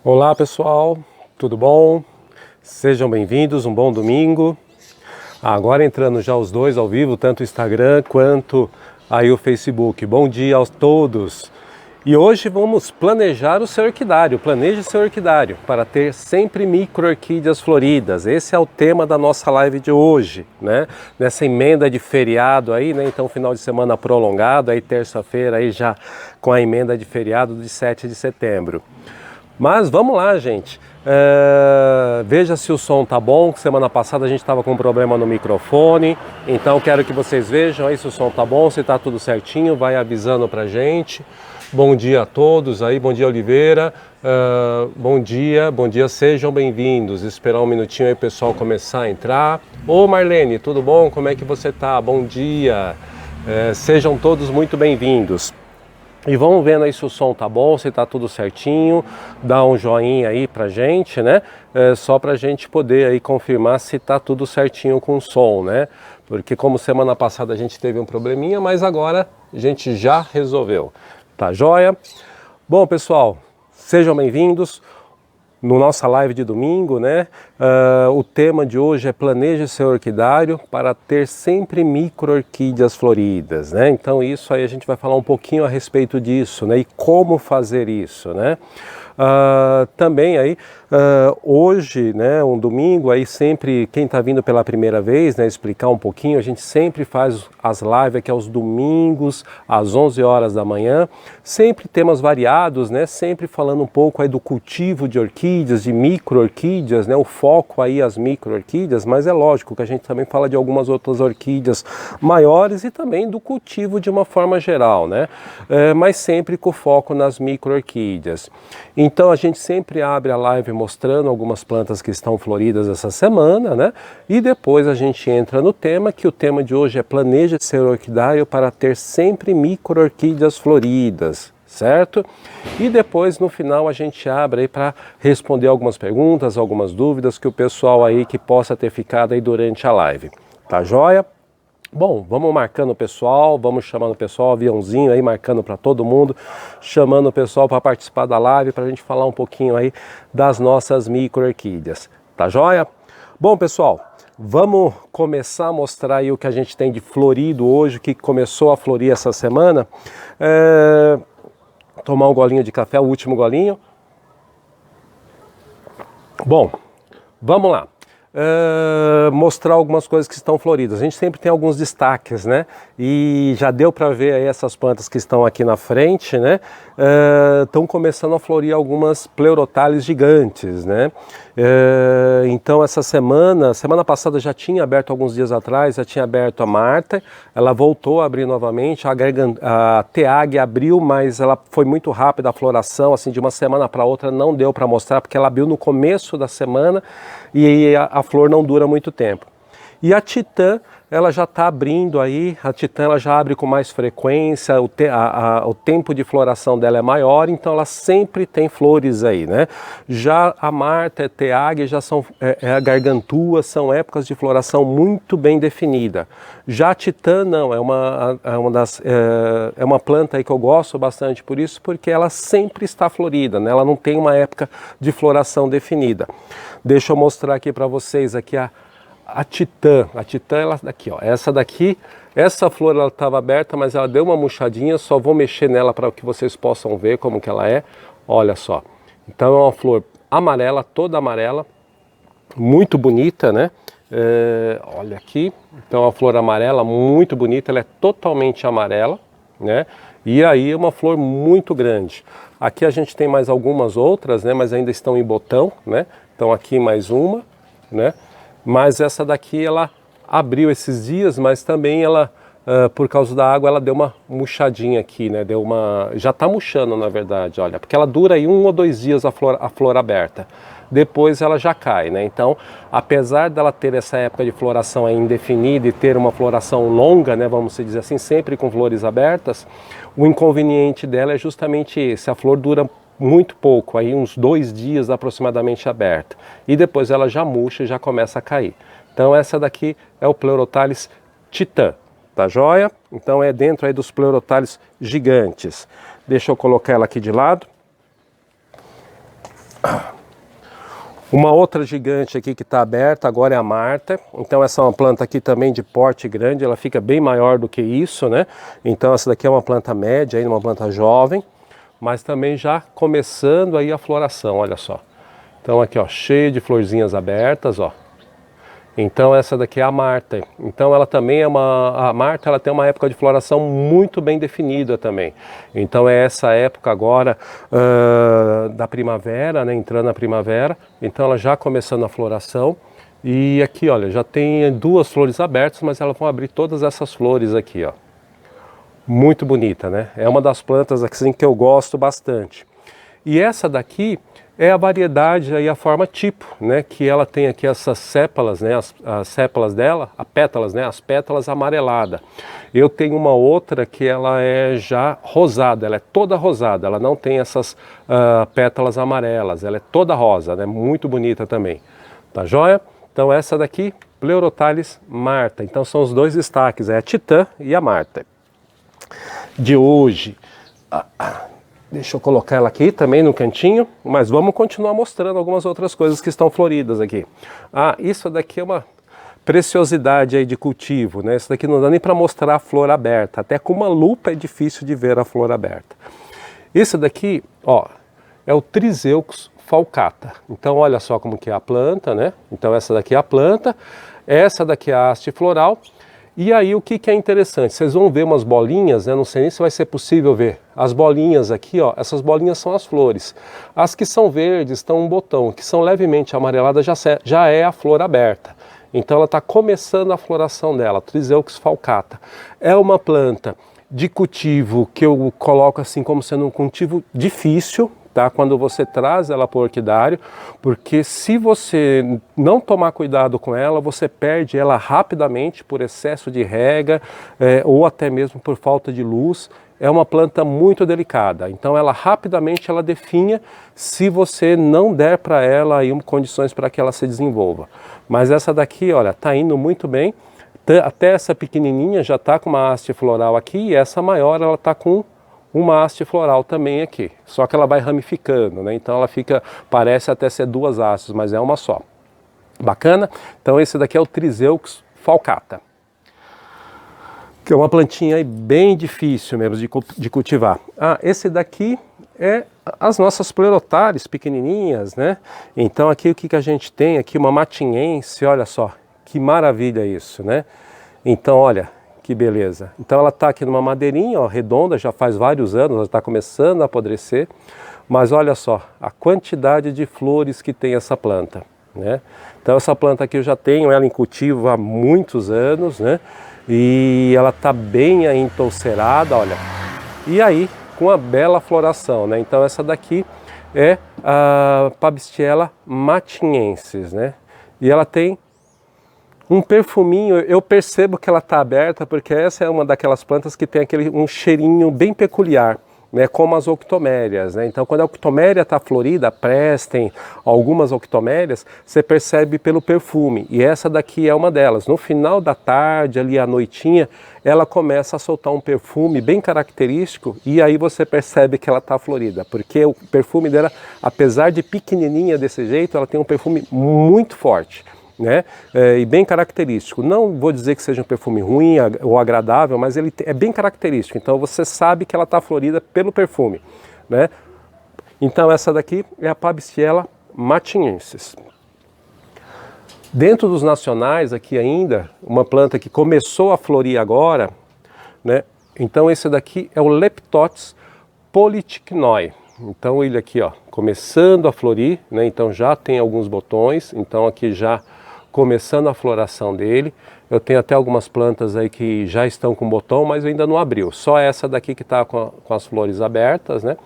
Olá pessoal, tudo bom? Sejam bem-vindos, um bom domingo. Agora entrando já os dois ao vivo, tanto o Instagram quanto aí o Facebook. Bom dia a todos! E hoje vamos planejar o seu orquidário, planeje seu orquidário para ter sempre micro-orquídeas floridas. Esse é o tema da nossa live de hoje, né? Nessa emenda de feriado aí, né? Então final de semana prolongado, aí terça-feira aí já com a emenda de feriado de 7 de setembro. Mas vamos lá, gente. Veja se o som tá bom. Semana passada a gente estava com um problema no microfone. Então quero que vocês vejam aí se o som tá bom, se tá tudo certinho. Vai avisando pra gente. Bom dia a todos aí. Bom dia, Oliveira. Bom dia, sejam bem-vindos. Esperar um minutinho aí o pessoal começar a entrar. Ô Marlene, tudo bom? Como é que você tá? Bom dia. Sejam todos muito bem-vindos. E vamos vendo aí se o som tá bom, se tá tudo certinho, dá um joinha aí pra gente, né? Só pra gente poder aí confirmar se tá tudo certinho com o som, né? Porque como semana passada a gente teve um probleminha, mas agora a gente já resolveu. Tá joia? Bom, pessoal, sejam bem-vindos. No nossa live de domingo, né? O tema de hoje é planeje seu orquidário para ter sempre micro-orquídeas floridas, né? Então isso aí a gente vai falar um pouquinho a respeito disso, né? E como fazer isso, né? Também aí, hoje, né, um domingo, aí sempre, quem está vindo pela primeira vez, né, explicar um pouquinho, a gente sempre faz as lives aqui aos domingos, às 11 horas da manhã, sempre temas variados, né, sempre falando um pouco aí do cultivo de orquídeas, de micro-orquídeas, né, o foco aí as micro-orquídeas, mas é lógico que a gente também fala de algumas outras orquídeas maiores e também do cultivo de uma forma geral, né, mas sempre com foco nas micro-orquídeas. Então a gente sempre abre a live mostrando algumas plantas que estão floridas essa semana, né? E depois a gente entra no tema, que o tema de hoje é planeje seu orquidário para ter sempre micro-orquídeas floridas, certo? E depois no final a gente abre aí para responder algumas perguntas, algumas dúvidas que o pessoal aí que possa ter ficado aí durante a live. Tá joia? Bom, vamos marcando o pessoal, vamos chamando o pessoal, aviãozinho aí marcando para todo mundo, chamando o pessoal para participar da live, para a gente falar um pouquinho aí das nossas micro-orquídeas, tá joia? Bom, pessoal, vamos começar a mostrar aí o que a gente tem de florido hoje, que começou a florir essa semana. Tomar um golinho de café, o último golinho. Bom, vamos lá. Mostrar algumas coisas que estão floridas. A gente sempre tem alguns destaques, né? E já deu para ver aí essas plantas que estão aqui na frente, né? Estão começando a florir algumas pleurotales gigantes, né? Então essa semana passada já tinha aberto alguns dias atrás, já tinha aberto a Marta, ela voltou a abrir novamente, a Teag abriu, mas ela foi muito rápida a floração, assim de uma semana para outra não deu para mostrar, porque ela abriu no começo da semana e a flor não dura muito tempo. E a Titã, ela já está abrindo aí, a Titã ela já abre com mais frequência, o tempo de floração dela é maior, então ela sempre tem flores aí, né? Já a Marta, a Teag, já são, a Gargantua, são épocas de floração muito bem definida. Já a Titã não, é uma planta aí que eu gosto bastante por isso, porque ela sempre está florida, né? Ela não tem uma época de floração definida. Deixa eu mostrar aqui para vocês aqui a Titã, ela daqui, ó, essa flor ela estava aberta, mas ela deu uma murchadinha, só vou mexer nela para que vocês possam ver como que ela é, olha só. Então é uma flor amarela, toda amarela, muito bonita, né? Olha aqui, então é uma flor amarela muito bonita, ela é totalmente amarela, né? E aí é uma flor muito grande. Aqui a gente tem mais algumas outras, né? Mas ainda estão em botão, né? Então aqui mais uma, né? Mas essa daqui ela abriu esses dias, mas também ela, por causa da água, ela deu uma murchadinha aqui, né? Já está murchando na verdade, olha, porque ela dura aí 1 ou 2 dias a flor aberta. Depois ela já cai, né? Então, apesar dela ter essa época de floração aí indefinida e ter uma floração longa, né? Vamos dizer assim, sempre com flores abertas, o inconveniente dela é justamente esse, a flor dura muito pouco, aí uns 2 dias aproximadamente aberta. E depois ela já murcha e já começa a cair. Então essa daqui é o Pleurothales Titã, tá joia? Então é dentro aí dos Pleurothales gigantes. Deixa eu colocar ela aqui de lado. Uma outra gigante aqui que está aberta agora é a Marta. Então essa é uma planta aqui também de porte grande, ela fica bem maior do que isso, né? Então essa daqui é uma planta média, uma planta jovem, mas também já começando aí a floração, olha só. Então aqui, ó, cheio de florzinhas abertas, ó. Então essa daqui é a Marta. Então ela também é a Marta, ela tem uma época de floração muito bem definida também. Então é essa época agora da primavera, né, entrando na primavera. Então ela já começando a floração. E aqui, olha, já tem 2 flores abertas, mas elas vão abrir todas essas flores aqui, ó. Muito bonita, né? É uma das plantas assim que eu gosto bastante. E essa daqui é a variedade e a forma tipo, né, que ela tem aqui essas sépalas, né, as sépalas dela, pétalas, né, as pétalas amareladas. Eu tenho uma outra que ela é já rosada, ela é toda rosada, ela não tem essas pétalas amarelas, ela é toda rosa, né, muito bonita também. Tá joia? Então essa daqui, Pleurothales Marta. Então são os 2 destaques, é a Titã e a Marta. De hoje... Deixa eu colocar ela aqui também no cantinho, mas vamos continuar mostrando algumas outras coisas que estão floridas aqui. Ah, isso daqui é uma preciosidade aí de cultivo, né? Isso daqui não dá nem para mostrar a flor aberta, até com uma lupa é difícil de ver a flor aberta. Esse daqui, ó, é o Triseucus falcata. Então olha só como que é a planta, né? Então essa daqui é a planta, essa daqui é a haste floral. E aí o que é interessante, vocês vão ver umas bolinhas, né? Não sei nem se vai ser possível ver. As bolinhas aqui, ó, essas bolinhas são as flores. As que são verdes estão um botão, que são levemente amareladas já é a flor aberta. Então ela está começando a floração dela, Triseucus falcata. É uma planta de cultivo que eu coloco assim como sendo um cultivo difícil, tá? Quando você traz ela para o orquidário, porque se você não tomar cuidado com ela, você perde ela rapidamente por excesso de rega ou até mesmo por falta de luz. É uma planta muito delicada, então ela rapidamente ela definha se você não der para ela aí condições para que ela se desenvolva. Mas essa daqui, olha, tá indo muito bem. Até essa pequenininha já está com uma haste floral aqui e essa maior ela está com uma haste floral também aqui. Só que ela vai ramificando, né? Então ela fica, parece até ser 2 hastes, mas é uma só. Bacana? Então esse daqui é o Triseucus falcata, que é uma plantinha aí bem difícil mesmo de cultivar. Ah, esse daqui é as nossas Pleurothales pequenininhas, né? Então aqui o que a gente tem aqui, uma matinhense, olha só. Que maravilha isso, né? Então, olha, que beleza. Então ela está aqui numa madeirinha, ó, redonda, já faz vários anos, ela está começando a apodrecer. Mas olha só, a quantidade de flores que tem essa planta, né? Então essa planta aqui eu já tenho ela em cultivo há muitos anos, né? E ela está bem aí entolcerada, olha. E aí, com a bela floração, né? Então essa daqui é a Pabistiella matinhensis, né? E ela tem um perfuminho, eu percebo que ela está aberta porque essa é uma daquelas plantas que tem um cheirinho bem peculiar, né, como as octomérias, né? Então quando a octoméria está florida, prestem algumas octomérias, você percebe pelo perfume, e essa daqui é uma delas. No final da tarde, ali à noitinha, ela começa a soltar um perfume bem característico e aí você percebe que ela está florida, porque o perfume dela, apesar de pequenininha desse jeito, ela tem um perfume muito forte, né? E bem característico. Não vou dizer que seja um perfume ruim ou agradável, mas ele é bem característico. Então você sabe que ela está florida pelo perfume, né? Então essa daqui é a Pabistiella matinhensis. Dentro dos nacionais aqui ainda, uma planta que começou a florir agora, né? Então esse daqui é o Leptotes polytichnoi. Então ele aqui, ó, começando a florir, né? Então já tem alguns botões, então aqui já começando a floração dele. Eu tenho até algumas plantas aí que já estão com botão, mas ainda não abriu. Só essa daqui que está com as flores abertas, né?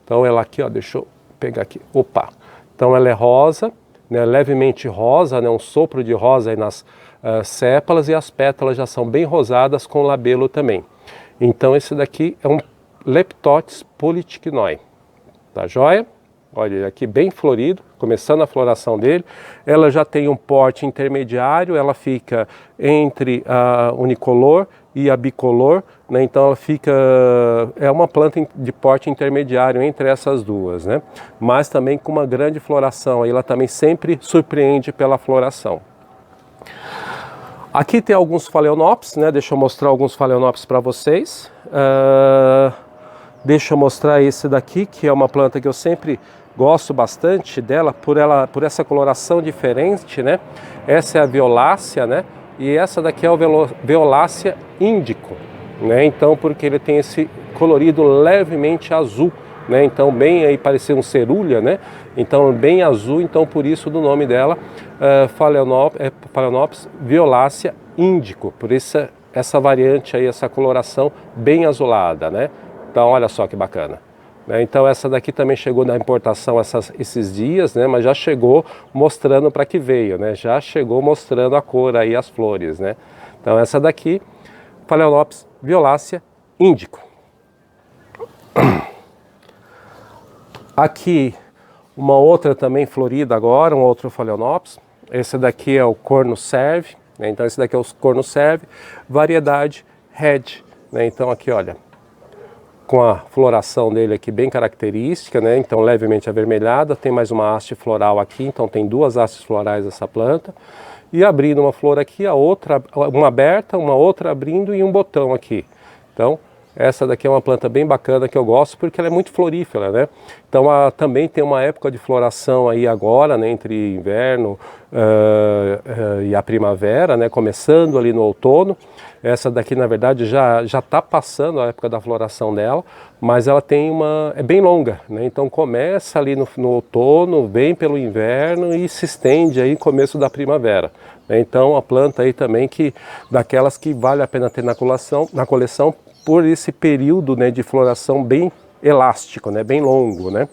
Então ela aqui, ó, deixa eu pegar aqui. Opa! Então ela é rosa, né? Levemente rosa, né? Um sopro de rosa aí nas sépalas, e as pétalas já são bem rosadas com labelo também. Então esse daqui é um Leptotes polytichnoi. Tá joia? Olha ele aqui bem florido, começando a floração dele. Ela já tem um porte intermediário, ela fica entre unicolor e a bicolor, né? Então ela é uma planta de porte intermediário entre essas duas, né? Mas também com uma grande floração, aí ela também sempre surpreende pela floração. Aqui tem alguns phalaenopsis, né? Deixa eu mostrar alguns phalaenopsis para vocês. Deixa eu mostrar esse daqui, que é uma planta que eu sempre gosto bastante dela, por essa coloração diferente, né? Essa é a violácea, né? E essa daqui é o violácea índico, né? Então, porque ele tem esse colorido levemente azul, né? Então, bem aí parecer um cerulha, né? Então, bem azul, então por isso do nome dela, Phalaenopsis violácea índico, por isso essa variante aí, essa coloração bem azulada, né? Então, olha só que bacana. Então essa daqui também chegou na importação esses dias, né? Mas já chegou mostrando para que veio, né? Já chegou mostrando a cor aí, as flores, né? Então essa daqui, Phalaenopsis violácea índico. Aqui uma outra também florida agora, um outro Phalaenopsis. Esse daqui é o corno serve, né? Então esse daqui é o corno serve, variedade red, né? Então aqui olha, com a floração dele aqui bem característica, né? Então levemente avermelhada, tem mais uma haste floral aqui, então tem duas hastes florais essa planta. E abrindo uma flor aqui, a outra, uma aberta, uma outra abrindo e um botão aqui. Então essa daqui é uma planta bem bacana que eu gosto porque ela é muito florífera, né? Então também tem uma época de floração aí agora, né? Entre inverno e a primavera, né? Começando ali no outono. Essa daqui, na verdade, já está passando a época da floração dela, mas ela tem é bem longa, né? Então começa ali no outono, vem pelo inverno e se estende aí no começo da primavera. Então a planta aí também daquelas que vale a pena ter na coleção por esse período, né, de floração bem elástico, né, bem longo, né?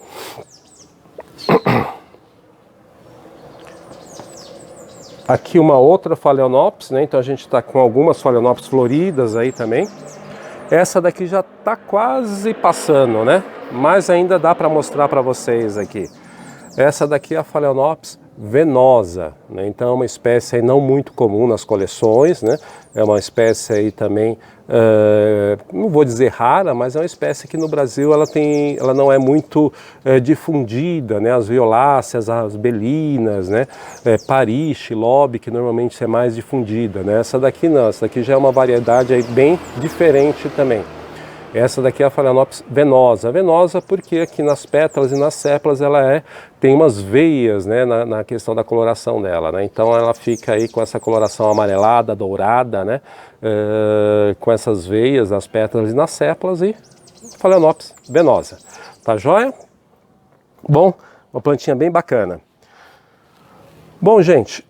Aqui uma outra Phalaenopsis, né? Então a gente está com algumas Phalaenopsis floridas aí também. Essa daqui já está quase passando, né? Mas ainda dá para mostrar para vocês aqui. Essa daqui é a Phalaenopsis venosa, né? Então é uma espécie aí não muito comum nas coleções, né? É uma espécie aí também, não vou dizer rara, mas é uma espécie que no Brasil ela não é muito difundida, né? As violáceas, as belinas, né? Pariche, lobe, que normalmente é mais difundida, né? Essa daqui não, essa daqui já é uma variedade aí bem diferente também. Essa daqui é a Phalaenopsis venosa. Venosa porque aqui nas pétalas e nas sépalas ela tem umas veias, né, na questão da coloração dela, né? Então ela fica aí com essa coloração amarelada, dourada, né? Com essas veias nas pétalas e nas sépalas e Phalaenopsis venosa. Tá joia? Bom, uma plantinha bem bacana. Bom, gente,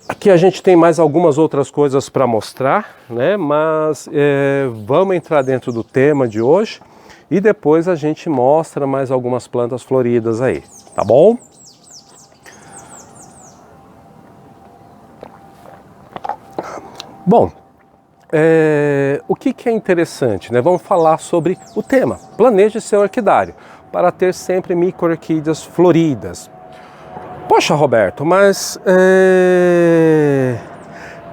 aqui a gente tem mais algumas outras coisas para mostrar, né? Mas vamos entrar dentro do tema de hoje e depois a gente mostra mais algumas plantas floridas aí, tá bom? Bom, o que é interessante, né? Vamos falar sobre o tema. Planeje seu orquidário para ter sempre micro-orquídeas floridas. Poxa, Roberto, mas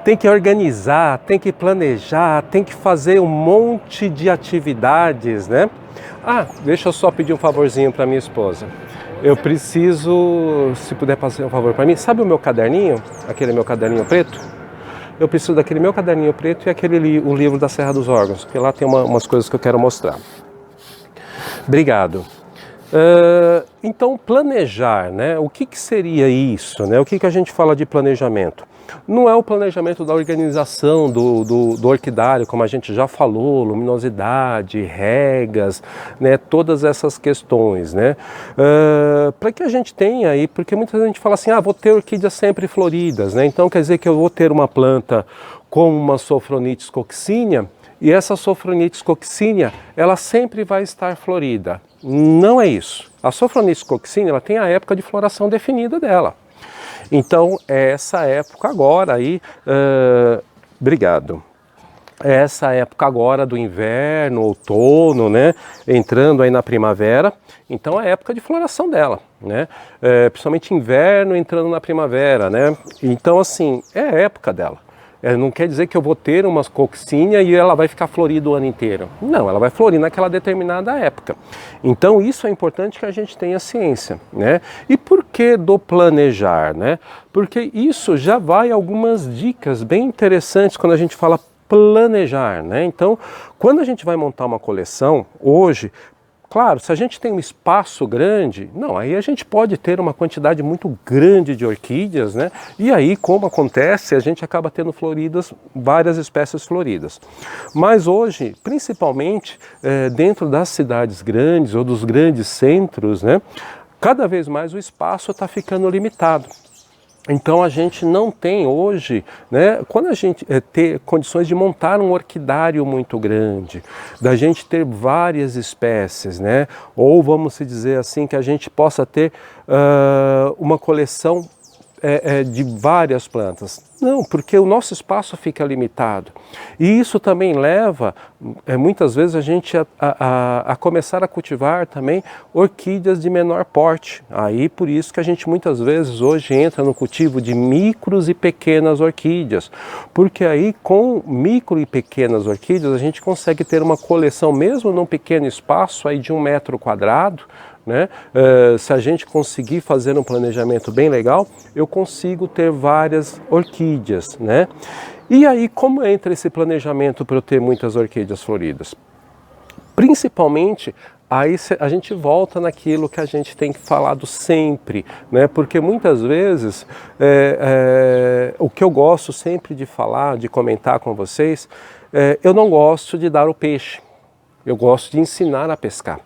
tem que organizar, tem que planejar, tem que fazer um monte de atividades, né? Ah, deixa eu só pedir um favorzinho para minha esposa. Eu preciso, se puder fazer um favor para mim, sabe o meu caderninho? Aquele meu caderninho preto? Eu preciso daquele meu caderninho preto e o livro da Serra dos Órgãos, porque lá tem umas coisas que eu quero mostrar. Obrigado. Então, planejar, né? O que seria isso, né? O que a gente fala de planejamento? Não é o planejamento da organização do orquidário, como a gente já falou, luminosidade, regas, né? Todas essas questões, né? Para que a gente tenha aí, porque muita gente fala assim, vou ter orquídeas sempre floridas, né? Então quer dizer que eu vou ter uma planta com uma Sophronitis coccinea, e essa Sophronitis coccinea, ela sempre vai estar florida. Não é isso. A Sophronitis coccinea, ela tem a época de floração definida dela. Então, é essa época agora aí, obrigado. É essa época agora do inverno, outono, né? Entrando aí na primavera. Então, é a época de floração dela, né? Principalmente inverno entrando na primavera, né? Então, assim, é a época dela. Não quer dizer que eu vou ter uma coccinha e ela vai ficar florida o ano inteiro. Não, ela vai florir naquela determinada época. Então isso é importante que a gente tenha ciência, né? E por que do planejar, né? Porque isso já vai algumas dicas bem interessantes quando a gente fala planejar, né? Então, quando a gente vai montar uma coleção, hoje, claro, se a gente tem um espaço grande, não, aí a gente pode ter uma quantidade muito grande de orquídeas, né? E aí, como acontece, a gente acaba tendo floridas, várias espécies floridas. Mas hoje, principalmente dentro das cidades grandes ou dos grandes centros, né? Cada vez mais o espaço está ficando limitado. Então a gente não tem hoje, né, quando a gente ter condições de montar um orquidário muito grande, da gente ter várias espécies, né, ou vamos se dizer assim, que a gente possa ter uma coleção de várias plantas. Não, porque o nosso espaço fica limitado. E isso também leva, muitas vezes, a gente a começar a cultivar também orquídeas de menor porte. Aí, por isso que a gente muitas vezes hoje entra no cultivo de micros e pequenas orquídeas. Porque aí, com micro e pequenas orquídeas, a gente consegue ter uma coleção, mesmo num pequeno espaço aí de 1 metro quadrado, né? Se a gente conseguir fazer um planejamento bem legal, eu consigo ter várias orquídeas, né? E aí, como entra esse planejamento para eu ter muitas orquídeas floridas? Principalmente, aí a gente volta naquilo que a gente tem falado sempre, né? Porque muitas vezes, o que eu gosto sempre de falar, de comentar com vocês, eu não gosto de dar o peixe, eu gosto de ensinar a pescar.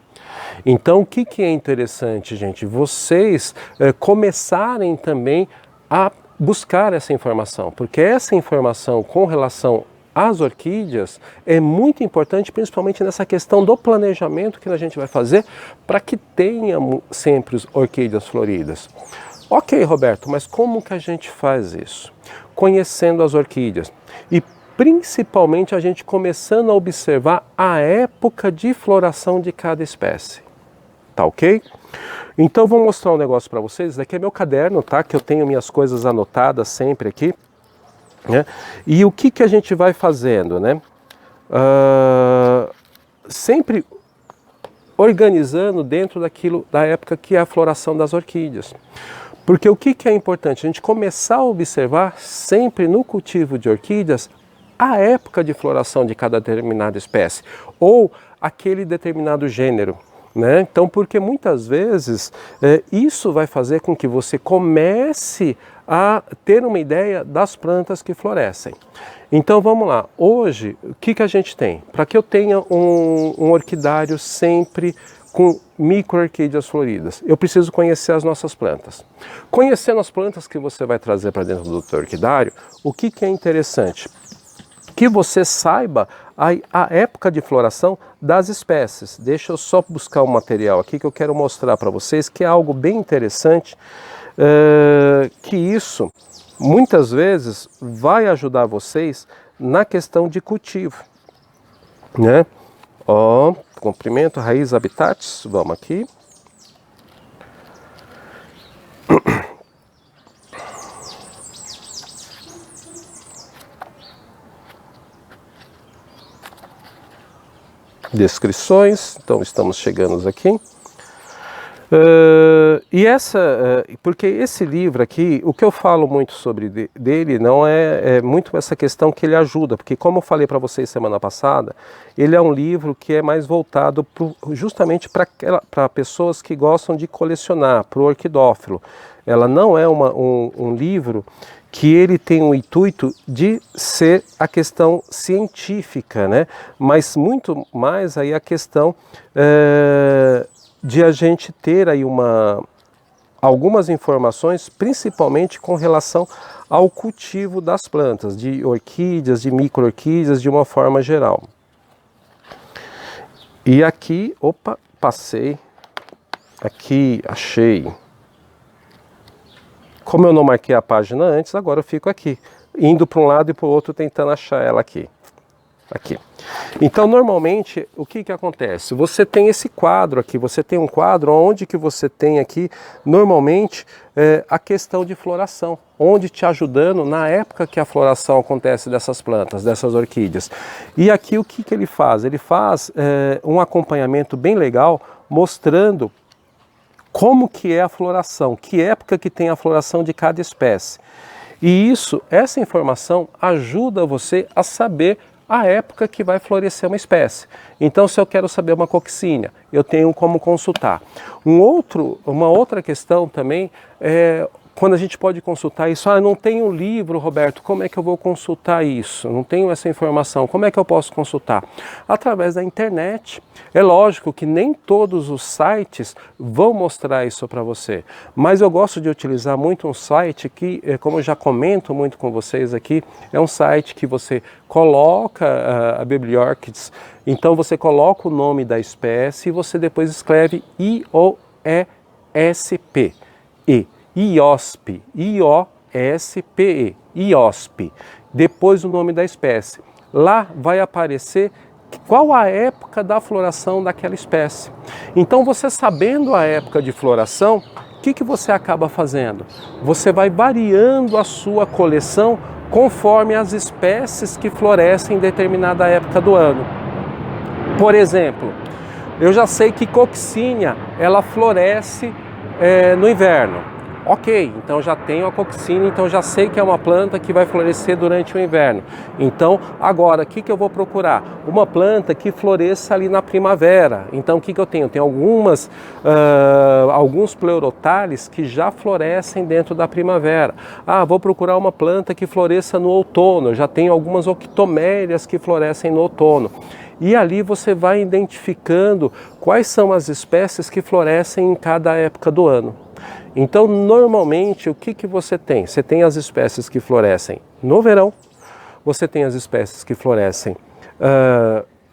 Então, o que é interessante, gente? Vocês começarem também a buscar essa informação, porque essa informação com relação às orquídeas é muito importante, principalmente nessa questão do planejamento que a gente vai fazer para que tenha sempre orquídeas floridas. Ok, Roberto, mas como que a gente faz isso? Conhecendo as orquídeas e principalmente a gente começando a observar a época de floração de cada espécie. Tá ok? Então vou mostrar um negócio para vocês. Esse daqui é meu caderno, tá? Que eu tenho minhas coisas anotadas sempre aqui, né? E o que a gente vai fazendo, né? Sempre organizando dentro da época que é a floração das orquídeas. Porque o que é importante? A gente começar a observar sempre no cultivo de orquídeas a época de floração de cada determinada espécie ou aquele determinado gênero. Né? Então, porque muitas vezes isso vai fazer com que você comece a ter uma ideia das plantas que florescem. Então vamos lá, hoje o que a gente tem? Para que eu tenha um orquidário sempre com micro-orquídeas floridas, eu preciso conhecer as nossas plantas. Conhecendo as plantas que você vai trazer para dentro do seu orquidário, o que é interessante? Que você saiba a época de floração das espécies. Deixa eu só buscar um material aqui que eu quero mostrar para vocês, que é algo bem interessante, que isso muitas vezes vai ajudar vocês na questão de cultivo, né? Ó, comprimento, raiz, habitats, vamos aqui. Descrições, então estamos chegando aqui. Porque esse livro aqui, o que eu falo muito sobre dele não é muito essa questão que ele ajuda, porque como eu falei para vocês semana passada, ele é um livro que é mais voltado justamente para pessoas que gostam de colecionar, para o orquidófilo. Ela não é um livro que ele tem o intuito de ser a questão científica, né? Mas muito mais aí a questão de a gente ter aí algumas informações, principalmente com relação ao cultivo das plantas, de orquídeas, de micro-orquídeas, de uma forma geral. E aqui, opa, passei, aqui achei. Como eu não marquei a página antes, agora eu fico aqui, indo para um lado e para o outro tentando achar ela aqui. Então, normalmente, o que acontece? Você tem esse quadro aqui, você tem um quadro onde que você tem aqui, normalmente, a questão de floração, onde te ajudando na época que a floração acontece dessas plantas, dessas orquídeas. E aqui o que ele faz? Ele faz um acompanhamento bem legal, mostrando como que é a floração, que época que tem a floração de cada espécie. E essa informação ajuda você a saber a época que vai florescer uma espécie. Então, se eu quero saber uma coccinea, eu tenho como consultar. Uma outra questão também é quando a gente pode consultar isso. Ah, não tenho um livro, Roberto, como é que eu vou consultar isso? Não tenho essa informação, como é que eu posso consultar? Através da internet. É lógico que nem todos os sites vão mostrar isso para você, mas eu gosto de utilizar muito um site que, como eu já comento muito com vocês aqui, é um site que você coloca a Bibliorchids, então você coloca o nome da espécie e você depois escreve IOSP, IOSP, IOSPE, IOSP, depois o nome da espécie. Lá vai aparecer qual a época da floração daquela espécie. Então, você sabendo a época de floração, o que você acaba fazendo? Você vai variando a sua coleção conforme as espécies que florescem em determinada época do ano. Por exemplo, eu já sei que coccinea, ela floresce no inverno. Ok, então já tenho a coccinea, então já sei que é uma planta que vai florescer durante o inverno. Então, agora, o que eu vou procurar? Uma planta que floresça ali na primavera. Então, o que eu tenho? Eu tenho alguns pleurotales que já florescem dentro da primavera. Ah, vou procurar uma planta que floresça no outono. Eu já tenho algumas octomélias que florescem no outono. E ali você vai identificando quais são as espécies que florescem em cada época do ano. Então, normalmente, o que você tem? Você tem as espécies que florescem no verão, você tem as espécies que florescem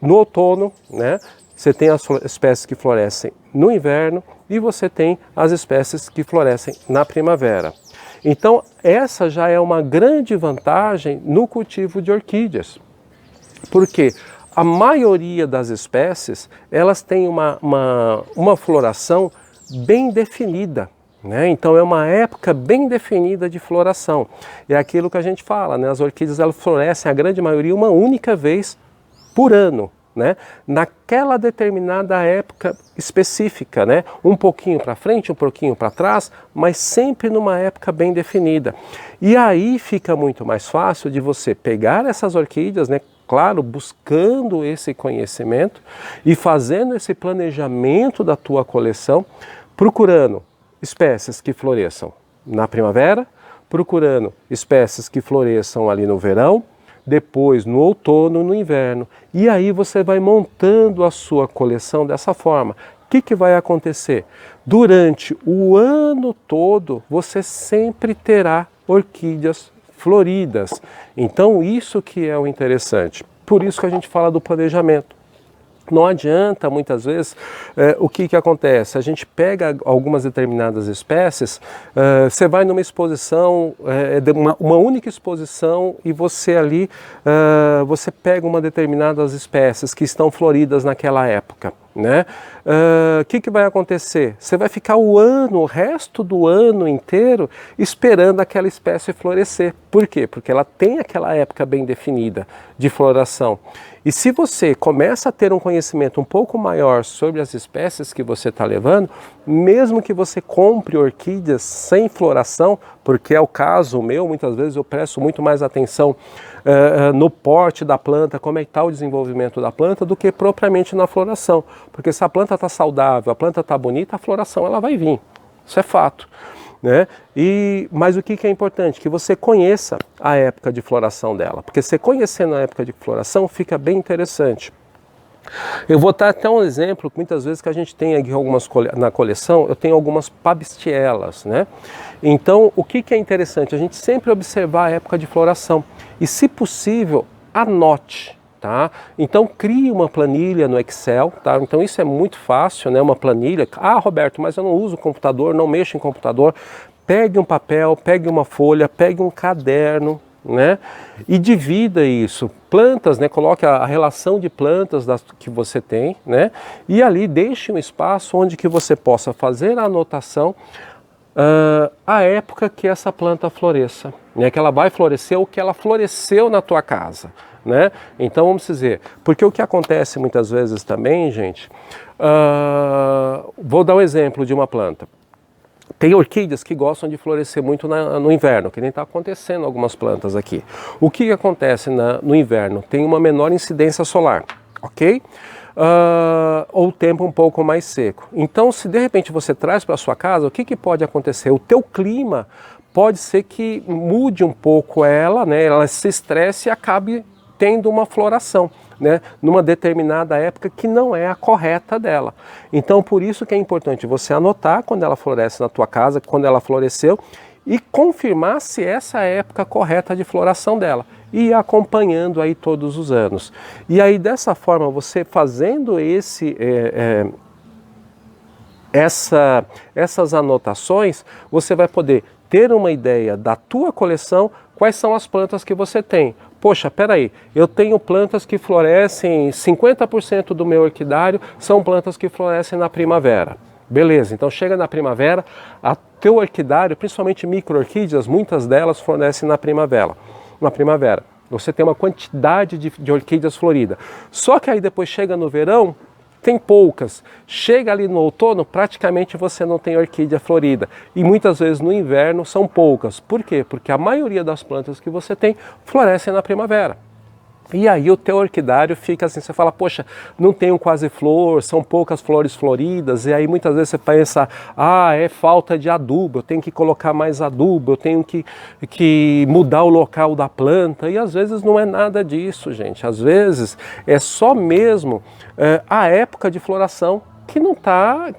no outono, né? Você tem as espécies que florescem no inverno e você tem as espécies que florescem na primavera. Então, essa já é uma grande vantagem no cultivo de orquídeas, porque a maioria das espécies, elas têm uma floração bem definida. Então é uma época bem definida de floração. É aquilo que a gente fala, né? As orquídeas elas florescem, a grande maioria, uma única vez por ano, né? Naquela determinada época específica, né? Um pouquinho para frente, um pouquinho para trás, mas sempre numa época bem definida. E aí fica muito mais fácil de você pegar essas orquídeas, né? Claro, buscando esse conhecimento e fazendo esse planejamento da tua coleção, procurando espécies que floresçam na primavera, procurando espécies que floresçam ali no verão, depois no outono, no inverno. E aí você vai montando a sua coleção dessa forma. O que vai acontecer? Durante o ano todo, você sempre terá orquídeas floridas. Então isso que é o interessante. Por isso que a gente fala do planejamento. Não adianta, muitas vezes, o que acontece? A gente pega algumas determinadas espécies, você vai numa exposição, uma única exposição, e você ali, você pega uma determinadas espécies que estão floridas naquela época. Né? O que vai acontecer? Você vai ficar o resto do ano inteiro esperando aquela espécie florescer. Por quê? Porque ela tem aquela época bem definida de floração. E se você começa a ter um conhecimento um pouco maior sobre as espécies que você está levando, mesmo que você compre orquídeas sem floração, porque é o caso meu, muitas vezes eu presto muito mais atenção no porte da planta, como é que está o desenvolvimento da planta, do que propriamente na floração. Porque se a planta está saudável, a planta está bonita, a floração ela vai vir. Isso é fato. Né? Mas o que é importante? Que você conheça a época de floração dela. Porque você conhecendo a época de floração fica bem interessante. Eu vou dar até um exemplo, muitas vezes que a gente tem aqui na coleção, eu tenho algumas pabstielas, né? Então, o que é interessante? A gente sempre observar a época de floração e, se possível, anote, tá? Então, crie uma planilha no Excel, tá? Então, isso é muito fácil, né? Uma planilha. Ah, Roberto, mas eu não uso computador, não mexo em computador. Pegue um papel, pegue uma folha, pegue um caderno, né? E divida isso. Plantas, né? Coloque a relação de plantas que você tem, né? E ali deixe um espaço onde que você possa fazer a anotação a época que essa planta floresça, né? Que ela vai florescer ou que ela floresceu na tua casa, né? Então vamos dizer, porque o que acontece muitas vezes também, gente, vou dar um exemplo de uma planta. Tem orquídeas que gostam de florescer muito no inverno, que nem está acontecendo algumas plantas aqui. O que acontece no inverno? Tem uma menor incidência solar, ok? Ou tempo um pouco mais seco. Então, se de repente você traz para a sua casa, o que pode acontecer? O teu clima pode ser que mude um pouco ela, né? Ela se estresse e acabe tendo uma floração, né, numa determinada época que não é a correta dela. Então, por isso que é importante você anotar quando ela floresce na tua casa, quando ela floresceu, e confirmar se essa é a época correta de floração dela. E ir acompanhando aí todos os anos. E aí, dessa forma, você fazendo essas anotações, você vai poder ter uma ideia da tua coleção, quais são as plantas que você tem. Poxa, peraí, eu tenho plantas que florescem, 50% do meu orquidário são plantas que florescem na primavera. Beleza, então chega na primavera, teu orquidário, principalmente micro-orquídeas, muitas delas florescem na primavera. Você tem uma quantidade de orquídeas floridas. Só que aí depois chega no verão, tem poucas. Chega ali no outono, praticamente você não tem orquídea florida. E muitas vezes no inverno são poucas. Por quê? Porque a maioria das plantas que você tem florescem na primavera. E aí o teu orquidário fica assim, você fala, poxa, não tenho quase flor, são poucas flores floridas, e aí muitas vezes você pensa, é falta de adubo, eu tenho que colocar mais adubo, eu tenho que mudar o local da planta, e às vezes não é nada disso, gente, às vezes é só mesmo a época de floração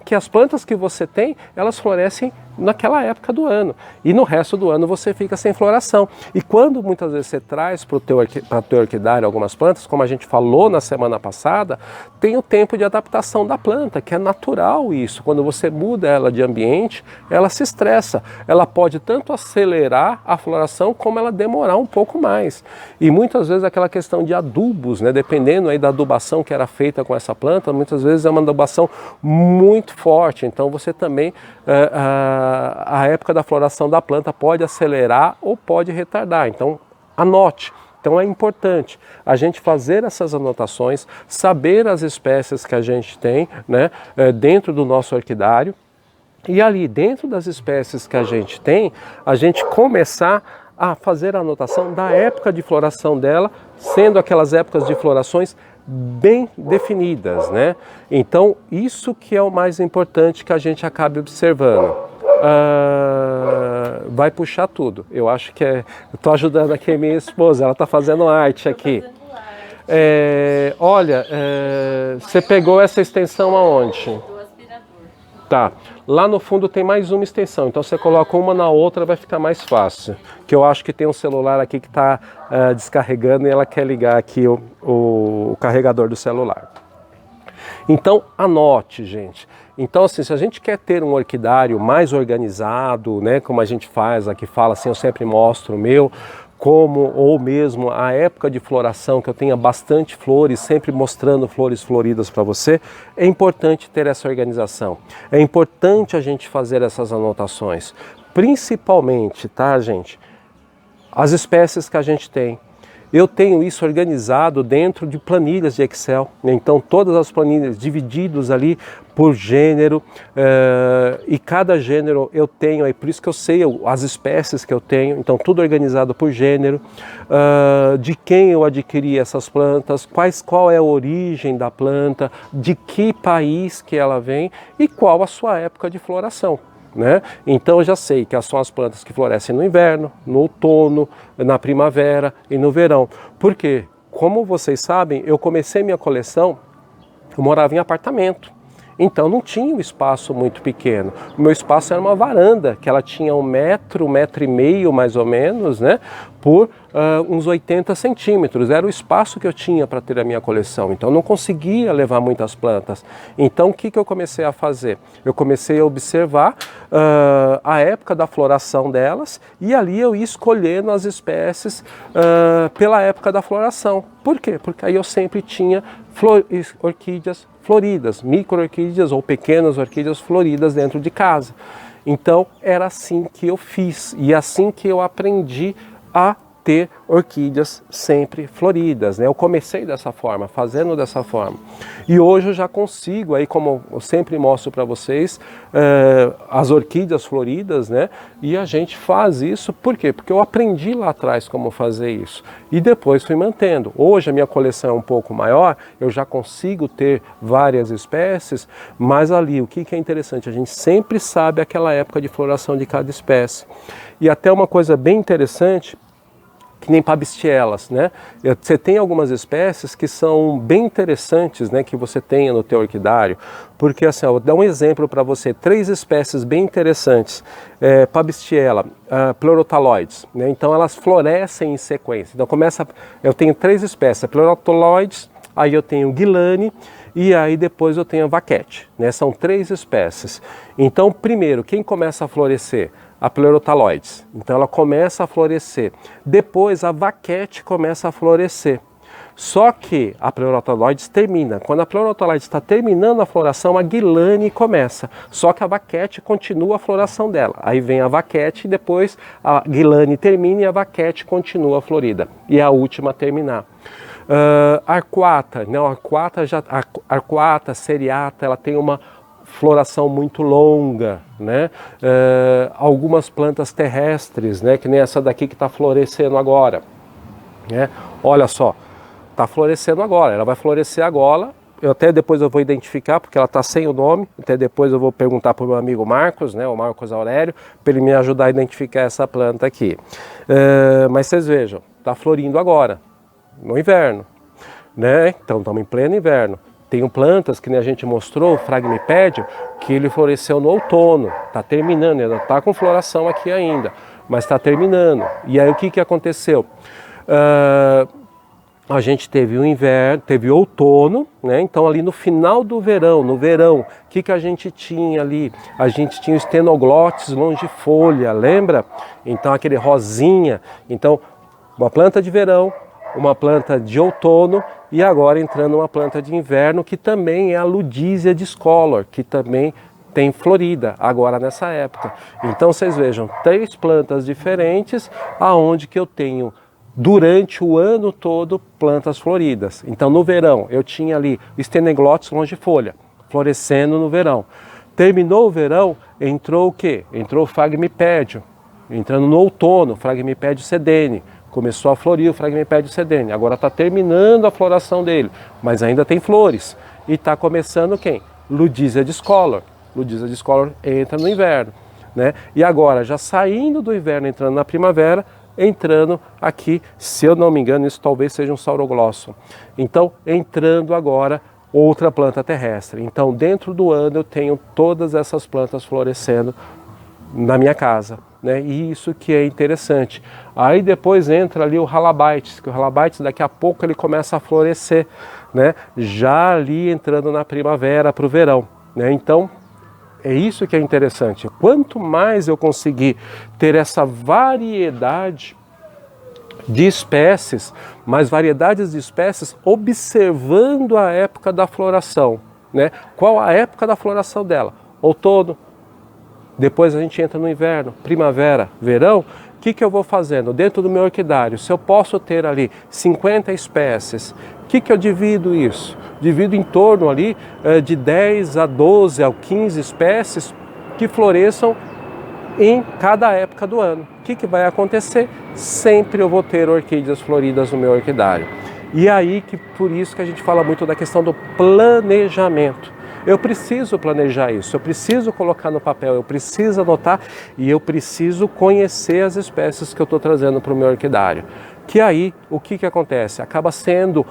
que as plantas que você tem, elas florescem naquela época do ano, e no resto do ano você fica sem floração. E quando muitas vezes você traz para o teu orquidário algumas plantas, como a gente falou na semana passada, tem o tempo de adaptação da planta, que é natural isso. Quando você muda ela de ambiente, ela se estressa. Ela pode tanto acelerar a floração, como ela demorar um pouco mais. E muitas vezes aquela questão de adubos, né, dependendo aí da adubação que era feita com essa planta, muitas vezes é uma adubação muito forte. Então você também a época da floração da planta pode acelerar ou pode retardar, então anote. Então é importante a gente fazer essas anotações, saber as espécies que a gente tem, né, dentro do nosso orquidário, e ali dentro das espécies que a gente tem, a gente começar a fazer a anotação da época de floração dela, sendo aquelas épocas de florações bem definidas, né? Então isso que é o mais importante que a gente acabe observando. Vai puxar tudo. Eu acho que eu estou ajudando aqui a minha esposa, ela está fazendo arte aqui. Olha, você pegou essa extensão aonde? Do aspirador. Tá. Lá no fundo tem mais uma extensão, então você coloca uma na outra, vai ficar mais fácil. Que eu acho que tem um celular aqui que está descarregando e ela quer ligar aqui o carregador do celular. Então anote, gente. Então assim, se a gente quer ter um orquidário mais organizado, né, como a gente faz aqui, fala assim, eu sempre mostro o meu, ou mesmo a época de floração, que eu tenha bastante flores, sempre mostrando flores floridas para você, é importante ter essa organização. É importante a gente fazer essas anotações, principalmente, tá, gente, as espécies que a gente tem. Eu tenho isso organizado dentro de planilhas de Excel, né? Então todas as planilhas divididos ali por gênero, e cada gênero eu tenho, aí por isso que eu sei as espécies que eu tenho, então tudo organizado por gênero, de quem eu adquiri essas plantas, qual é a origem da planta, de que país que ela vem e qual a sua época de floração. Né? Então eu já sei que são as plantas que florescem no inverno, no outono, na primavera e no verão. Porque, como vocês sabem, eu comecei minha coleção, eu morava em apartamento. Então não tinha um espaço muito pequeno. O meu espaço era uma varanda, que ela tinha 1 metro, 1,5 metro mais ou menos, né? por uns 80 centímetros. Era o espaço que eu tinha para ter a minha coleção, então eu não conseguia levar muitas plantas. Então o que eu comecei a fazer? Eu comecei a observar a época da floração delas e ali eu ia escolhendo as espécies pela época da floração. Por quê? Porque aí eu sempre tinha orquídeas floridas, micro-orquídeas ou pequenas orquídeas floridas dentro de casa. Então era assim que eu fiz e assim que eu aprendi a ter orquídeas sempre floridas, né? Eu comecei dessa forma, fazendo dessa forma. E hoje eu já consigo, aí como eu sempre mostro para vocês, as orquídeas floridas, né? E a gente faz isso, por quê? Porque eu aprendi lá atrás como fazer isso. E depois fui mantendo. Hoje a minha coleção é um pouco maior, eu já consigo ter várias espécies, mas ali o que é interessante, a gente sempre sabe aquela época de floração de cada espécie. E até uma coisa bem interessante, que nem pabstielas, né? Você tem algumas espécies que são bem interessantes, né, que você tenha no teu orquidário, porque assim, eu vou dar um exemplo para você, 3 espécies bem interessantes, pabstiela, Pleurotaloides, né? Então elas florescem em sequência, então eu tenho 3 espécies, Pleurotaloides, aí eu tenho Guilane, e aí depois eu tenho a Vaquete, né? São 3 espécies. Então primeiro, quem começa a florescer? A Pleurotaloides, então ela começa a florescer. Depois a Vaquete começa a florescer. Só que a Pleurotaloides termina. Quando a Pleurotaloides está terminando a floração, a Guilane começa. Só que a Vaquete continua a floração dela. Aí vem a Vaquete e depois a Guilane termina e a Vaquete continua a florida. E a última a terminar. Arcuata, não, Arcuata, Seriata, ela tem uma floração muito longa, né? Algumas plantas terrestres, né? Que nem essa daqui que está florescendo agora, né? Olha só, está florescendo agora, ela vai florescer agora. Até depois eu vou identificar, porque ela está sem o nome. Até depois eu vou perguntar para o meu amigo Marcos, né? O Marcos Aurélio, para ele me ajudar a identificar essa planta aqui. Mas vocês vejam, está florindo agora, no inverno, né? Então estamos em pleno inverno. Tem plantas que nem a gente mostrou, o Phragmipédio, que ele floresceu no outono, está terminando, ainda está com floração aqui ainda, mas está terminando. E aí o que aconteceu? A gente teve o inverno, teve o outono, né? Então ali no final do verão, o que a gente tinha ali? A gente tinha o Stenoglotis longifolia, lembra? Então aquele rosinha, então uma planta de verão, uma planta de outono e agora entrando uma planta de inverno que também é a Ludisia discolor, que também tem florida agora nessa época. Então vocês vejam, 3 plantas diferentes aonde que eu tenho durante o ano todo plantas floridas. Então no verão eu tinha ali o Stenoglotis longifolia, florescendo no verão. Terminou o verão, entrou o quê? Entrou o Phragmipédio. Entrando no outono, Phragmipédio sedene. Começou a florir o Phragmipédio sedene, agora está terminando a floração dele, mas ainda tem flores. E está começando quem? Ludisia discolor. Ludisia discolor entra no inverno, né? E agora, já saindo do inverno, entrando na primavera, entrando aqui, se eu não me engano, isso talvez seja um Sauroglossum. Então, entrando agora outra planta terrestre. Então, dentro do ano eu tenho todas essas plantas florescendo na minha casa, né? E isso que é interessante. Aí depois entra ali o Halabites, que o Halabites daqui a pouco ele começa a florescer, né? Já ali entrando na primavera para o verão, né? Então é isso que é interessante. Quanto mais eu conseguir ter essa variedade de espécies, mais variedades de espécies, observando a época da floração, né? Qual a época da floração dela? Outono. Depois a gente entra no inverno, primavera, verão. O que eu vou fazendo? Dentro do meu orquidário, se eu posso ter ali 50 espécies, o que eu divido isso? Divido em torno ali de 10 a 12 a 15 espécies que floresçam em cada época do ano. O que vai acontecer? Sempre eu vou ter orquídeas floridas no meu orquidário. E aí que por isso que a gente fala muito da questão do planejamento. Eu preciso planejar isso, eu preciso colocar no papel, eu preciso anotar e eu preciso conhecer as espécies que eu estou trazendo para o meu orquidário. Que aí, o que acontece? Acaba sendo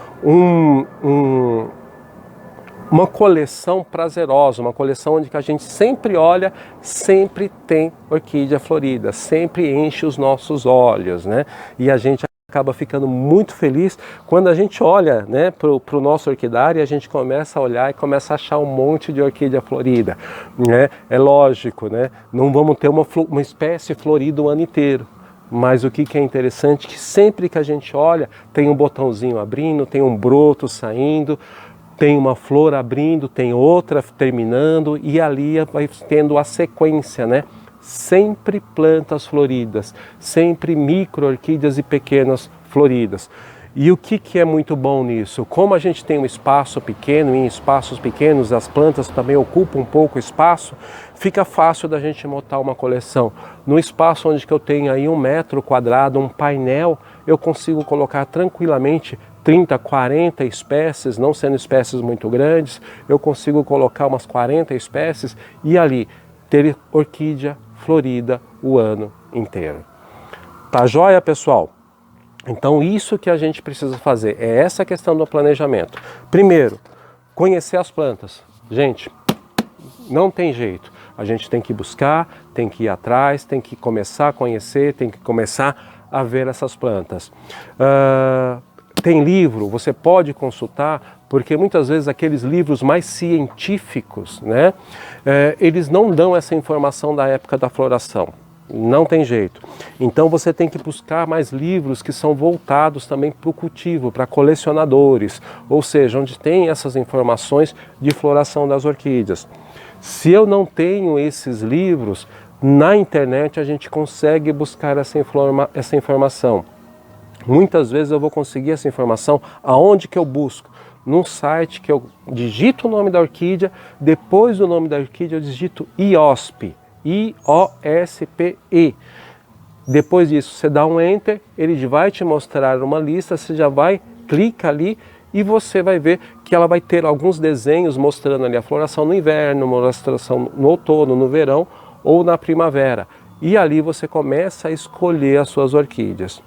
uma coleção prazerosa, uma coleção onde que a gente sempre olha, sempre tem orquídea florida, sempre enche os nossos olhos, né? E a gente acaba ficando muito feliz quando a gente olha, né, para o nosso orquidário e a gente começa a olhar e começa a achar um monte de orquídea florida, né? É lógico, né? Não vamos ter uma espécie florida o ano inteiro. Mas o que é interessante é que sempre que a gente olha, tem um botãozinho abrindo, tem um broto saindo, tem uma flor abrindo, tem outra terminando e ali vai tendo a sequência, né? Sempre plantas floridas, sempre micro-orquídeas e pequenas floridas. E o que é muito bom nisso? Como a gente tem um espaço pequeno, e em espaços pequenos as plantas também ocupam um pouco espaço, fica fácil da gente montar uma coleção. No espaço onde que eu tenho aí 1 metro quadrado, um painel, eu consigo colocar tranquilamente 30, 40 espécies, não sendo espécies muito grandes, eu consigo colocar umas 40 espécies e ali ter orquídea florida o ano inteiro. Tá joia, pessoal? Então isso que a gente precisa fazer, é essa questão do planejamento. Primeiro, conhecer as plantas. Gente, não tem jeito. A gente tem que buscar, tem que ir atrás, tem que começar a conhecer, tem que começar a ver essas plantas. Tem livro, você pode consultar, porque muitas vezes aqueles livros mais científicos, né, eles não dão essa informação da época da floração. Não tem jeito. Então você tem que buscar mais livros que são voltados também para o cultivo, para colecionadores, ou seja, onde tem essas informações de floração das orquídeas. Se eu não tenho esses livros, na internet a gente consegue buscar essa informação. Muitas vezes eu vou conseguir essa informação aonde que eu busco? Num site que eu digito o nome da orquídea, depois do nome da orquídea eu digito IOSP, I-O-S-P-E. Depois disso você dá um Enter, ele vai te mostrar uma lista, você já vai, clica ali e você vai ver que ela vai ter alguns desenhos mostrando ali a floração no inverno, uma floração no outono, no verão ou na primavera. E ali você começa a escolher as suas orquídeas.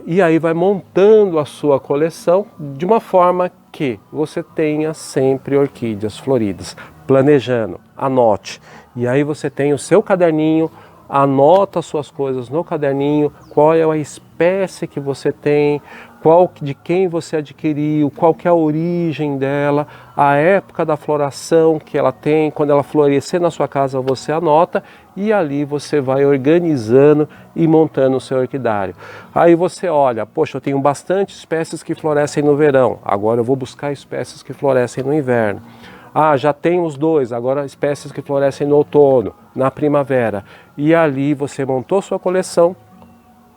E aí vai montando a sua coleção de uma forma que você tenha sempre orquídeas floridas. Planejando, anote. E aí você tem o seu caderninho, anota as suas coisas no caderninho, qual é a espécie que você tem, de quem você adquiriu, qual que é a origem dela, a época da floração que ela tem, quando ela florescer na sua casa você anota e ali você vai organizando e montando o seu orquidário. Aí você olha, poxa, eu tenho bastante espécies que florescem no verão, agora eu vou buscar espécies que florescem no inverno. Ah, já tem os dois, agora espécies que florescem no outono, na primavera. E ali você montou sua coleção,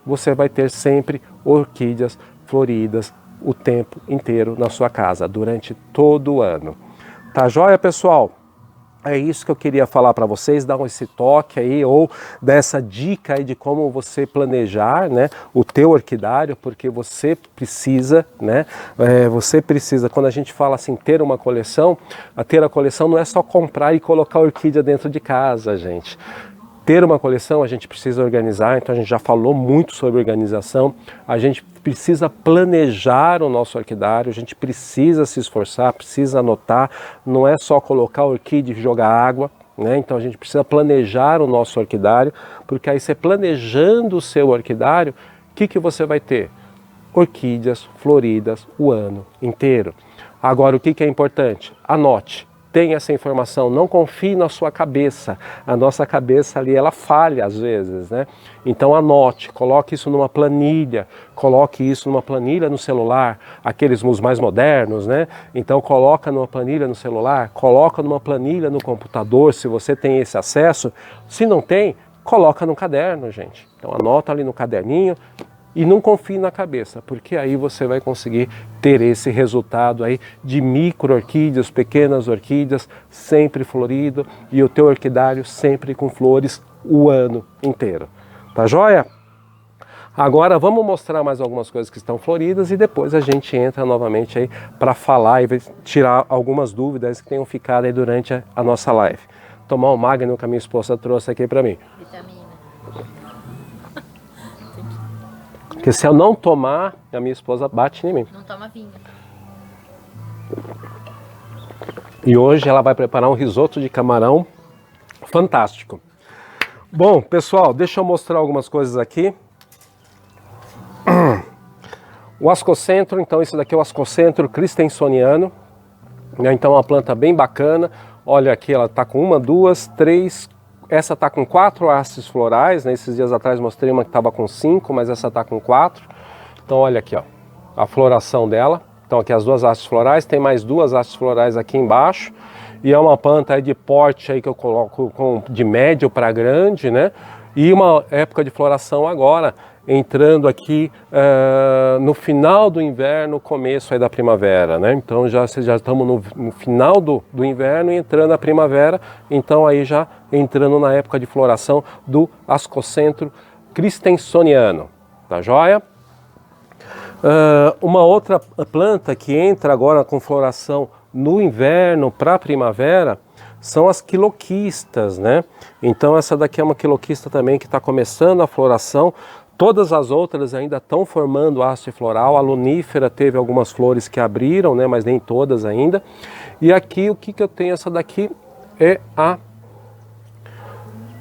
você vai ter sempre orquídeas floridas o tempo inteiro na sua casa, durante todo o ano. Tá joia, pessoal? É isso que eu queria falar para vocês, dar esse toque aí, ou dessa dica aí de como você planejar, né, o teu orquidário, porque você precisa, né, quando a gente fala assim, ter uma coleção, ter a coleção não é só comprar e colocar orquídea dentro de casa, gente. Ter uma coleção a gente precisa organizar, então a gente já falou muito sobre organização, a gente precisa planejar o nosso orquidário, a gente precisa se esforçar, precisa anotar, não é só colocar a orquídea e jogar água, né? Então a gente precisa planejar o nosso orquidário, porque aí você planejando o seu orquidário, o que você vai ter? Orquídeas floridas o ano inteiro. Agora o que é importante? Anote. Tem essa informação, não confie na sua cabeça, a nossa cabeça ali ela falha às vezes, né? Então anote, coloque isso numa planilha, coloque isso numa planilha no celular, aqueles mais modernos, né? Então coloca numa planilha no celular, coloca numa planilha no computador, se você tem esse acesso, se não tem, coloca no caderno, gente. Então anota ali no caderninho, e não confie na cabeça, porque aí você vai conseguir ter esse resultado aí de micro-orquídeas, pequenas orquídeas, sempre florido e o teu orquidário sempre com flores o ano inteiro. Tá joia? Agora vamos mostrar mais algumas coisas que estão floridas e depois a gente entra novamente aí para falar e tirar algumas dúvidas que tenham ficado aí durante a nossa live. Tomar o Magnum que a minha esposa trouxe aqui para mim. Vitamina. Porque se eu não tomar, a minha esposa bate em mim. Não toma vinho. E hoje ela vai preparar um risoto de camarão fantástico. Bom, pessoal, deixa eu mostrar algumas coisas aqui. O ascocentro, então esse daqui é o ascocentro christensoniano, né? Então é uma planta bem bacana. Olha aqui, ela está com 1, 2, 3, essa está com 4 hastes florais, né? Esses dias atrás mostrei uma que estava com 5, mas essa está com 4. Então olha aqui, ó, a floração dela. Então aqui as 2 hastes florais, tem mais 2 hastes florais aqui embaixo. E é uma planta aí de porte aí que eu coloco de médio para grande, né? E uma época de floração agora, entrando aqui no final do inverno, começo aí da primavera, né? Então já estamos no final do inverno e entrando na primavera, então aí já entrando na época de floração do ascocentro christensoniano, tá joia? Uma outra planta que entra agora com floração no inverno para a primavera são as quiloquistas, né? Então essa daqui é uma quiloquista também que está começando a floração. Todas as outras ainda estão formando haste floral. A lunífera teve algumas flores que abriram, né? Mas nem todas ainda. E aqui o que eu tenho? Essa daqui é a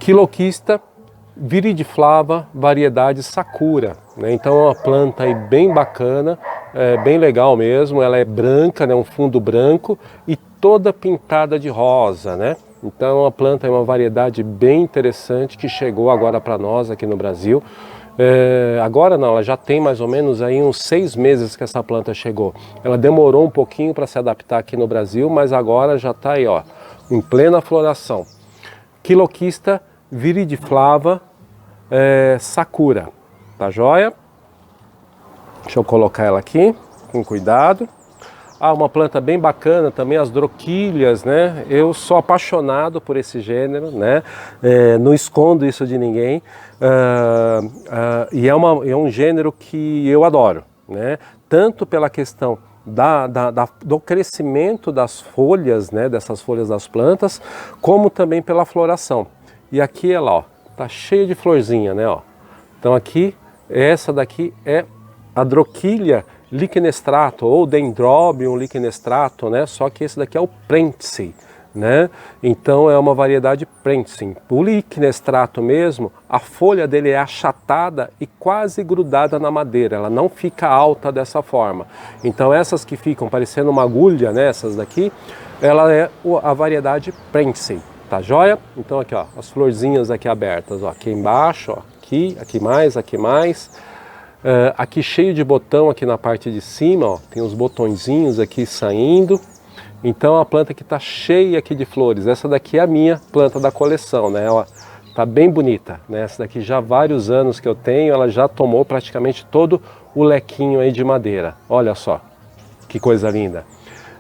quiloquista viridiflava, variedade Sakura, né? Então é uma planta aí bem bacana, bem legal mesmo. Ela é branca, né? Um fundo branco e toda pintada de rosa, né? Então é uma planta, é uma variedade bem interessante que chegou agora para nós aqui no Brasil. Agora não, ela já tem mais ou menos aí uns 6 meses que essa planta chegou. Ela demorou um pouquinho para se adaptar aqui no Brasil, mas agora já está aí, ó, em plena floração. Quiloquista viridiflava Sakura, tá joia? Deixa eu colocar ela aqui com cuidado. Uma planta bem bacana também, as droquilhas, né? Eu sou apaixonado por esse gênero, né? Não escondo isso de ninguém. E é um gênero que eu adoro, né? Tanto pela questão do crescimento das folhas, né? Dessas folhas das plantas, como também pela floração. E aqui ela, ó, tá cheia de florzinha, né? Ó. Então aqui, essa daqui é a droquilha lichnestrato ou Dendrobium lichnestrato, né? Só que esse daqui é o Prentice, né? Então é uma variedade Prentice. O lichnestrato mesmo, a folha dele é achatada e quase grudada na madeira, ela não fica alta dessa forma. Então essas que ficam parecendo uma agulha, né? Essas daqui, ela é a variedade Prentice, tá joia? Então aqui, ó, as florzinhas aqui abertas, ó, aqui embaixo, ó, aqui mais, aqui mais. Aqui cheio de botão aqui na parte de cima, ó, tem os botõezinhos aqui saindo. Então a planta que está cheia aqui de flores. Essa daqui é a minha planta da coleção, né? Ela tá bem bonita, né? Essa daqui já há vários anos que eu tenho, ela já tomou praticamente todo o lequinho aí de madeira. Olha só, que coisa linda.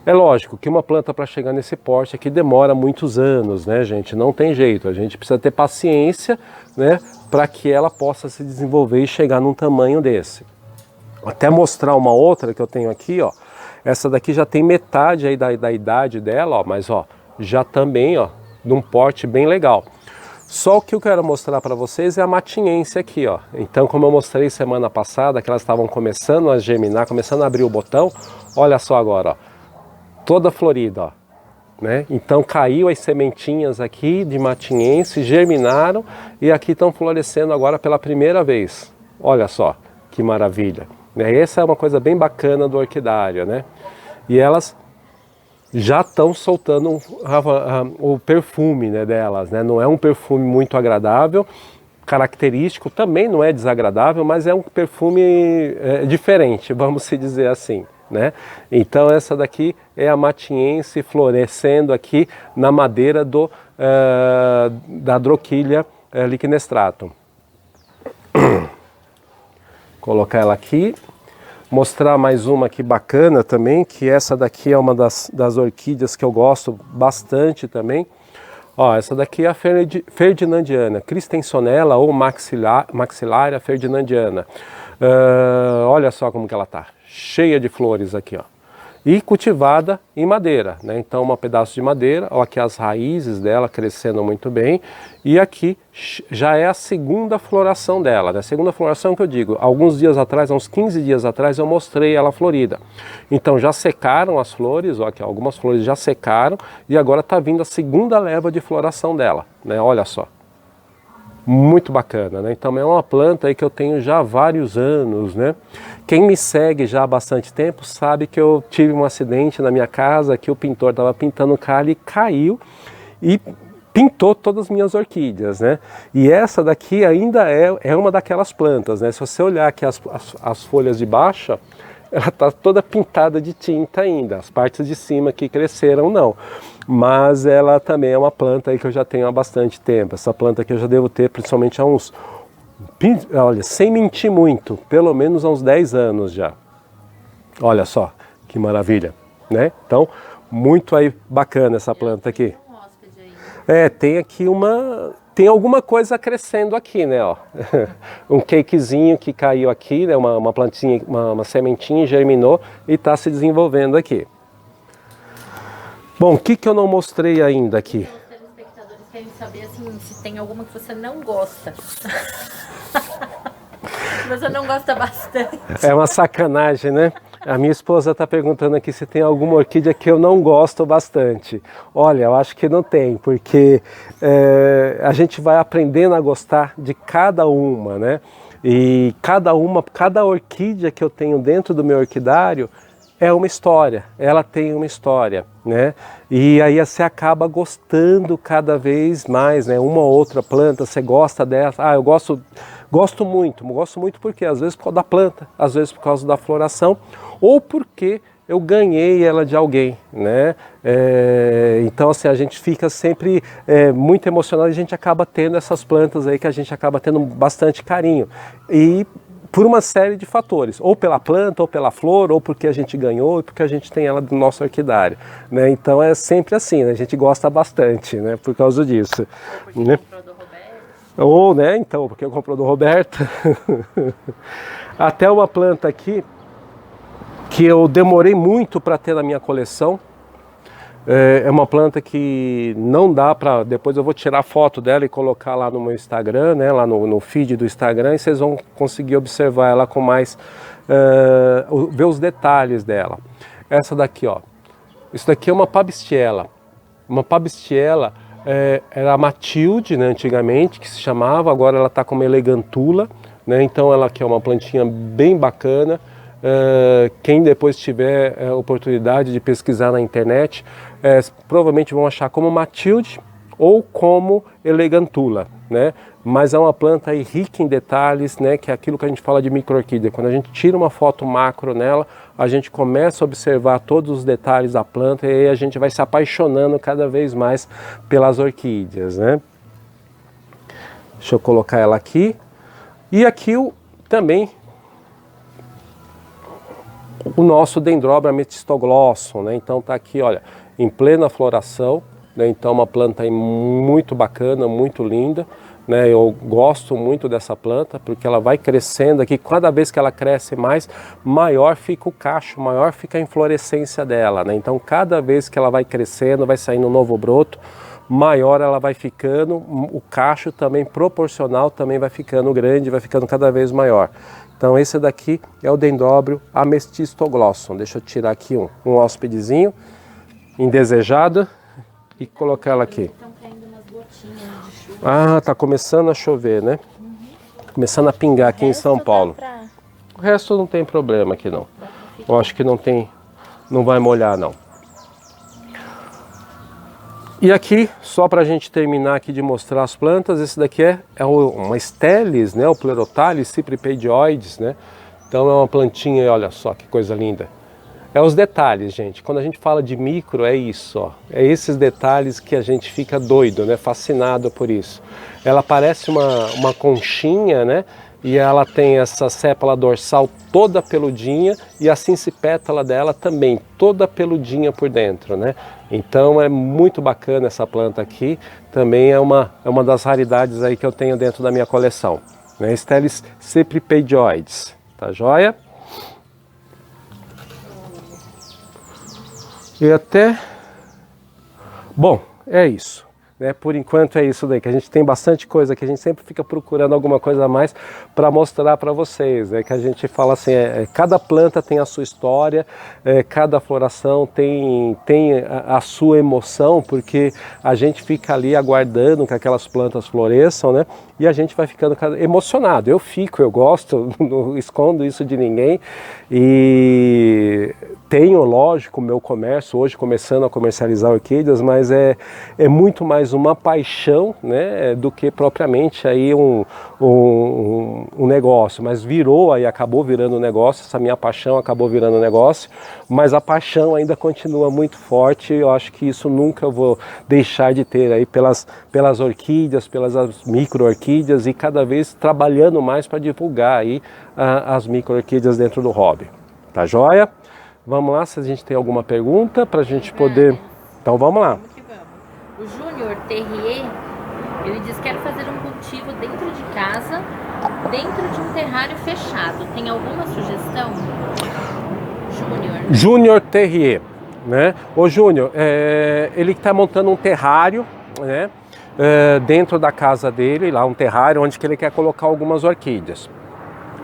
É lógico que uma planta para chegar nesse porte aqui demora muitos anos, né, gente? Não tem jeito, a gente precisa ter paciência, né, para que ela possa se desenvolver e chegar num tamanho desse. Até mostrar uma outra que eu tenho aqui, ó. Essa daqui já tem metade aí da idade dela, ó, mas ó, já também, ó, de um porte bem legal. Só o que eu quero mostrar para vocês é a matinhense aqui, ó. Então, como eu mostrei semana passada, que elas estavam começando a germinar, começando a abrir o botão, olha só agora, ó. Toda florida, ó, né? Então caiu as sementinhas aqui de matinhense, germinaram e aqui estão florescendo agora pela primeira vez. Olha só que maravilha, né? Essa é uma coisa bem bacana do orquidário, né? E elas já estão soltando o perfume, né, delas, né? Não é um perfume muito agradável, característico, também não é desagradável, mas é um perfume diferente, vamos se dizer assim, né? Então essa daqui é a matinhense florescendo aqui na madeira da droquilha lichnestratum. Colocar ela aqui, mostrar mais uma aqui bacana também, que essa daqui é uma das orquídeas que eu gosto bastante também. Ó, essa daqui é a Ferdinandiana, Christensonella ou Maxillaria Ferdinandiana. Olha só como que ela tá, cheia de flores aqui, ó. e cultivada em madeira, né? Então um pedaço de madeira, ó, aqui as raízes dela crescendo muito bem, e aqui já é a segunda floração dela, né? Segunda floração que eu digo, alguns dias atrás, uns 15 dias atrás eu mostrei ela florida. Então já secaram as flores, ó, aqui algumas flores já secaram e agora está vindo a segunda leva de floração dela, né? Olha só. Muito bacana, né? Então é uma planta aí que eu tenho já há vários anos, né? Quem me segue já há bastante tempo sabe que eu tive um acidente na minha casa, que o pintor estava pintando o calhe e caiu e pintou todas as minhas orquídeas, né? E essa daqui ainda é uma daquelas plantas, né? Se você olhar aqui as folhas de baixo, ela está toda pintada de tinta ainda, as partes de cima que cresceram não. Mas ela também é uma planta aí que eu já tenho há bastante tempo. Essa planta aqui eu já devo ter principalmente há uns, olha, sem mentir muito, pelo menos há uns 10 anos já. Olha só, que maravilha, né? Então, muito aí bacana essa planta aqui. Tem aqui tem alguma coisa crescendo aqui, né, ó. Um cakezinho que caiu aqui, né, uma plantinha, uma sementinha germinou e está se desenvolvendo aqui. Bom, o que eu não mostrei ainda aqui? Os telespectadores querem saber assim, se tem alguma que você não gosta. Você não gosta bastante. É uma sacanagem, né? A minha esposa está perguntando aqui se tem alguma orquídea que eu não gosto bastante. Olha, eu acho que não tem, porque a gente vai aprendendo a gostar de cada uma, né? E cada orquídea que eu tenho dentro do meu orquidário é uma história, ela tem uma história, né? E aí você acaba gostando cada vez mais, né? Uma ou outra planta, você gosta dessa, eu gosto muito porque às vezes por causa da planta, às vezes por causa da floração, ou porque eu ganhei ela de alguém, né? Então assim, a gente fica sempre muito emocionado e a gente acaba tendo essas plantas aí que a gente acaba tendo bastante carinho. E por uma série de fatores, ou pela planta, ou pela flor, ou porque a gente ganhou, ou porque a gente tem ela do nosso orquidário, né? Então é sempre assim, né? A gente gosta bastante, né? Por causa disso. Ou porque né? comprou do Roberto. Ou, né? Então, porque comprou do Roberto. Até uma planta aqui, que eu demorei muito para ter na minha coleção. É uma planta que não dá para... Depois eu vou tirar foto dela e colocar lá no meu Instagram, né, lá no feed do Instagram, e vocês vão conseguir observar ela com mais... ver os detalhes dela. Essa daqui, ó. Isso daqui é uma Pabistiela. Uma Pabistiela era a Matilde, né, antigamente, que se chamava. Agora ela está como Elegantula, né, então ela aqui é uma plantinha bem bacana. Quem depois tiver a oportunidade de pesquisar na internet, provavelmente vão achar como Matilde ou como Elegantula, né? Mas é uma planta aí rica em detalhes, né? Que é aquilo que a gente fala de micro-orquídea. Quando a gente tira uma foto macro nela, a gente começa a observar todos os detalhes da planta e aí a gente vai se apaixonando cada vez mais pelas orquídeas, né? Deixa eu colocar ela aqui. E aqui também o nosso Dendrobium amethystoglossum, né? Então tá aqui, olha, em plena floração, né? Então uma planta aí muito bacana, muito linda, né? Eu gosto muito dessa planta porque ela vai crescendo aqui, cada vez que ela cresce mais, maior fica o cacho, maior fica a inflorescência dela, né? Então cada vez que ela vai crescendo, vai saindo um novo broto, maior ela vai ficando, o cacho também proporcional também vai ficando grande, vai ficando cada vez maior. Então esse daqui é o Dendrobium amethystoglossum. Deixa eu tirar aqui um hóspedezinho indesejado e colocar ela aqui. Estão caindo umas gotinhas de chuva. Tá começando a chover, né? Começando a pingar aqui em São Paulo. O resto não tem problema aqui não. Eu acho que não vai molhar não. E aqui, só para a gente terminar aqui de mostrar as plantas, esse daqui é uma Stelis, né? O Pleurotalis cypripedioides, né? Então é uma plantinha, olha só que coisa linda. É os detalhes, gente. Quando a gente fala de micro, é isso, ó. É esses detalhes que a gente fica doido, né? Fascinado por isso. Ela parece uma conchinha, né? E ela tem essa sépala dorsal toda peludinha e a sincipétala dela também toda peludinha por dentro, né? Então é muito bacana essa planta aqui, também é uma das raridades aí que eu tenho dentro da minha coleção, né? Stelis cypripedioides, tá joia? E até... Bom, é isso. Né? Por enquanto é isso daí, que a gente tem bastante coisa, que a gente sempre fica procurando alguma coisa a mais para mostrar para vocês, né? Que a gente fala assim, cada planta tem a sua história, cada floração tem a sua emoção, porque a gente fica ali aguardando que aquelas plantas floresçam, né? E a gente vai ficando emocionado. Eu fico, eu gosto, não escondo isso de ninguém. E tenho, lógico, o meu comércio, hoje começando a comercializar orquídeas, mas é muito mais uma paixão, né, do que propriamente aí um negócio. Mas virou, aí acabou virando um negócio, essa minha paixão acabou virando um negócio, mas a paixão ainda continua muito forte. Eu acho que isso nunca eu vou deixar de ter aí pelas orquídeas, pelas micro-orquídeas, e cada vez trabalhando mais para divulgar aí as micro-orquídeas dentro do hobby. Tá joia? Vamos lá, se a gente tem alguma pergunta para a gente poder... Então vamos lá. Vamos que vamos. O Júnior Terrier, ele diz que quer fazer um cultivo dentro de casa, dentro de um terrário fechado. Tem alguma sugestão? Júnior Terrier, né? O Júnior, ele está montando um terrário, né? Dentro da casa dele, lá um terrário onde que ele quer colocar algumas orquídeas.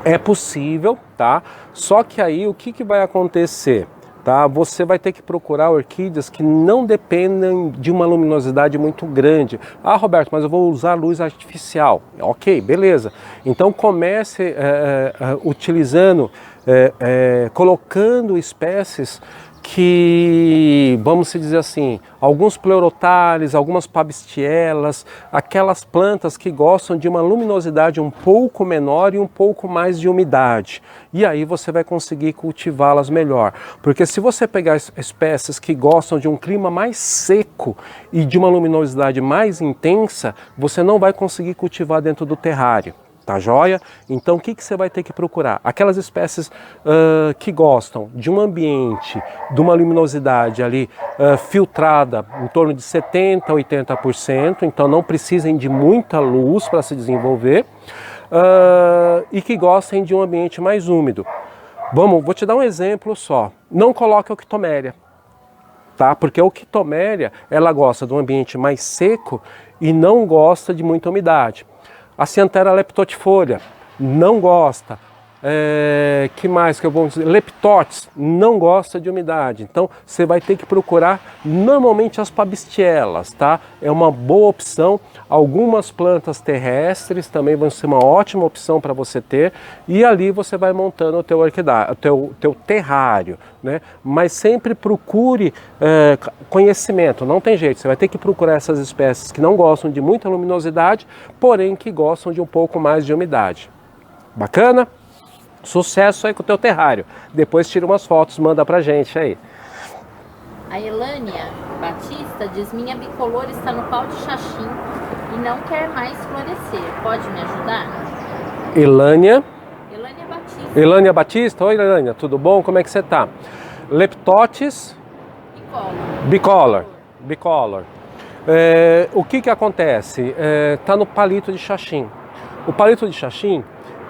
É possível, tá? Só que aí o que vai acontecer? Tá? Você vai ter que procurar orquídeas que não dependem de uma luminosidade muito grande. Ah, Roberto, mas eu vou usar luz artificial. Ok, beleza. Então comece utilizando, colocando espécies que, vamos dizer assim, alguns pleurotales, algumas pabstielas, aquelas plantas que gostam de uma luminosidade um pouco menor e um pouco mais de umidade. E aí você vai conseguir cultivá-las melhor. Porque se você pegar espécies que gostam de um clima mais seco e de uma luminosidade mais intensa, você não vai conseguir cultivar dentro do terrário. Tá joia? Então o que você vai ter que procurar? Aquelas espécies que gostam de um ambiente, de uma luminosidade ali filtrada em torno de 70% a 80%, então não precisem de muita luz para se desenvolver, e que gostem de um ambiente mais úmido. Vou te dar um exemplo só. Não coloque a octoméria, tá? Porque a octoméria, ela gosta de um ambiente mais seco e não gosta de muita umidade. A Cianthera leptotifolia não gosta. Que mais que eu vou dizer? Leptotes não gosta de umidade. Então você vai ter que procurar normalmente as pabstielas, tá? É uma boa opção. Algumas plantas terrestres também vão ser uma ótima opção para você ter. E ali você vai montando o teu teu terrário, né? Mas sempre procure conhecimento. Não tem jeito. Você vai ter que procurar essas espécies que não gostam de muita luminosidade, porém que gostam de um pouco mais de umidade. Bacana? Sucesso aí com o teu terrário. Depois tira umas fotos, manda pra gente aí. A Elânia Batista diz: minha bicolor está no pau de xaxim e não quer mais florescer. Pode me ajudar? Elânia Batista. Elânia Batista? Oi, Elânia, tudo bom? Como é que você tá? Leptotes bicolor. O que acontece? Tá no palito de xaxim. O palito de xaxim,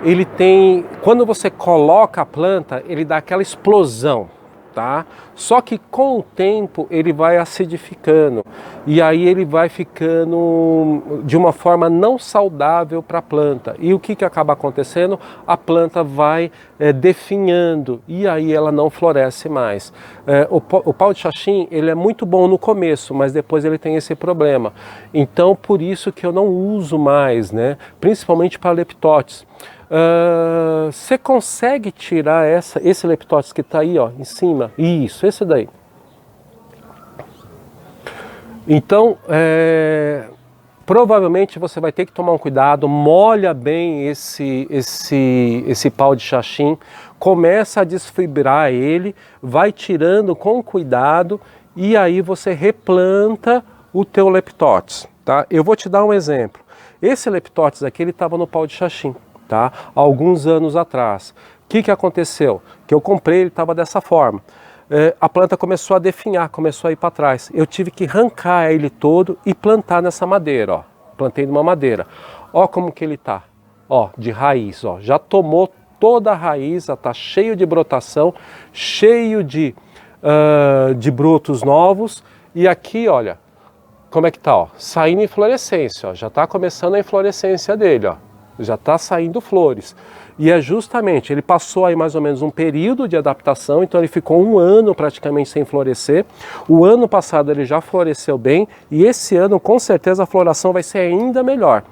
ele tem, quando você coloca a planta, ele dá aquela explosão, tá? Só que com o tempo ele vai acidificando e aí ele vai ficando de uma forma não saudável para a planta. E o que acaba acontecendo? A planta vai definhando e aí ela não floresce mais. O pau de xaxim, ele é muito bom no começo, mas depois ele tem esse problema. Então por isso que eu não uso mais, né? Principalmente para leptotes. Você consegue tirar esse leptotes que está aí, ó, em cima? Isso, esse daí. Então, provavelmente você vai ter que tomar um cuidado, molha bem esse pau de xaxim, começa a desfibrar ele, vai tirando com cuidado e aí você replanta o teu leptotes, tá? Eu vou te dar um exemplo. Esse leptotes aqui, ele estava no pau de xaxim. Tá? Alguns anos atrás. O que aconteceu? Que eu comprei, ele estava dessa forma. A planta começou a definhar, começou a ir para trás. Eu tive que arrancar ele todo e plantar nessa madeira. Ó. Plantei numa madeira. Ó como que ele está. Ó, de raiz. Ó. Já tomou toda a raiz, está cheio de brotação, cheio de de brotos novos. E aqui, olha, como é que tá, ó, saindo inflorescência, ó, já está começando a inflorescência dele, ó, já está saindo flores. E é justamente, ele passou aí mais ou menos um período de adaptação, então ele ficou um ano praticamente sem florescer. O ano passado ele já floresceu bem e esse ano com certeza a floração vai ser ainda melhor.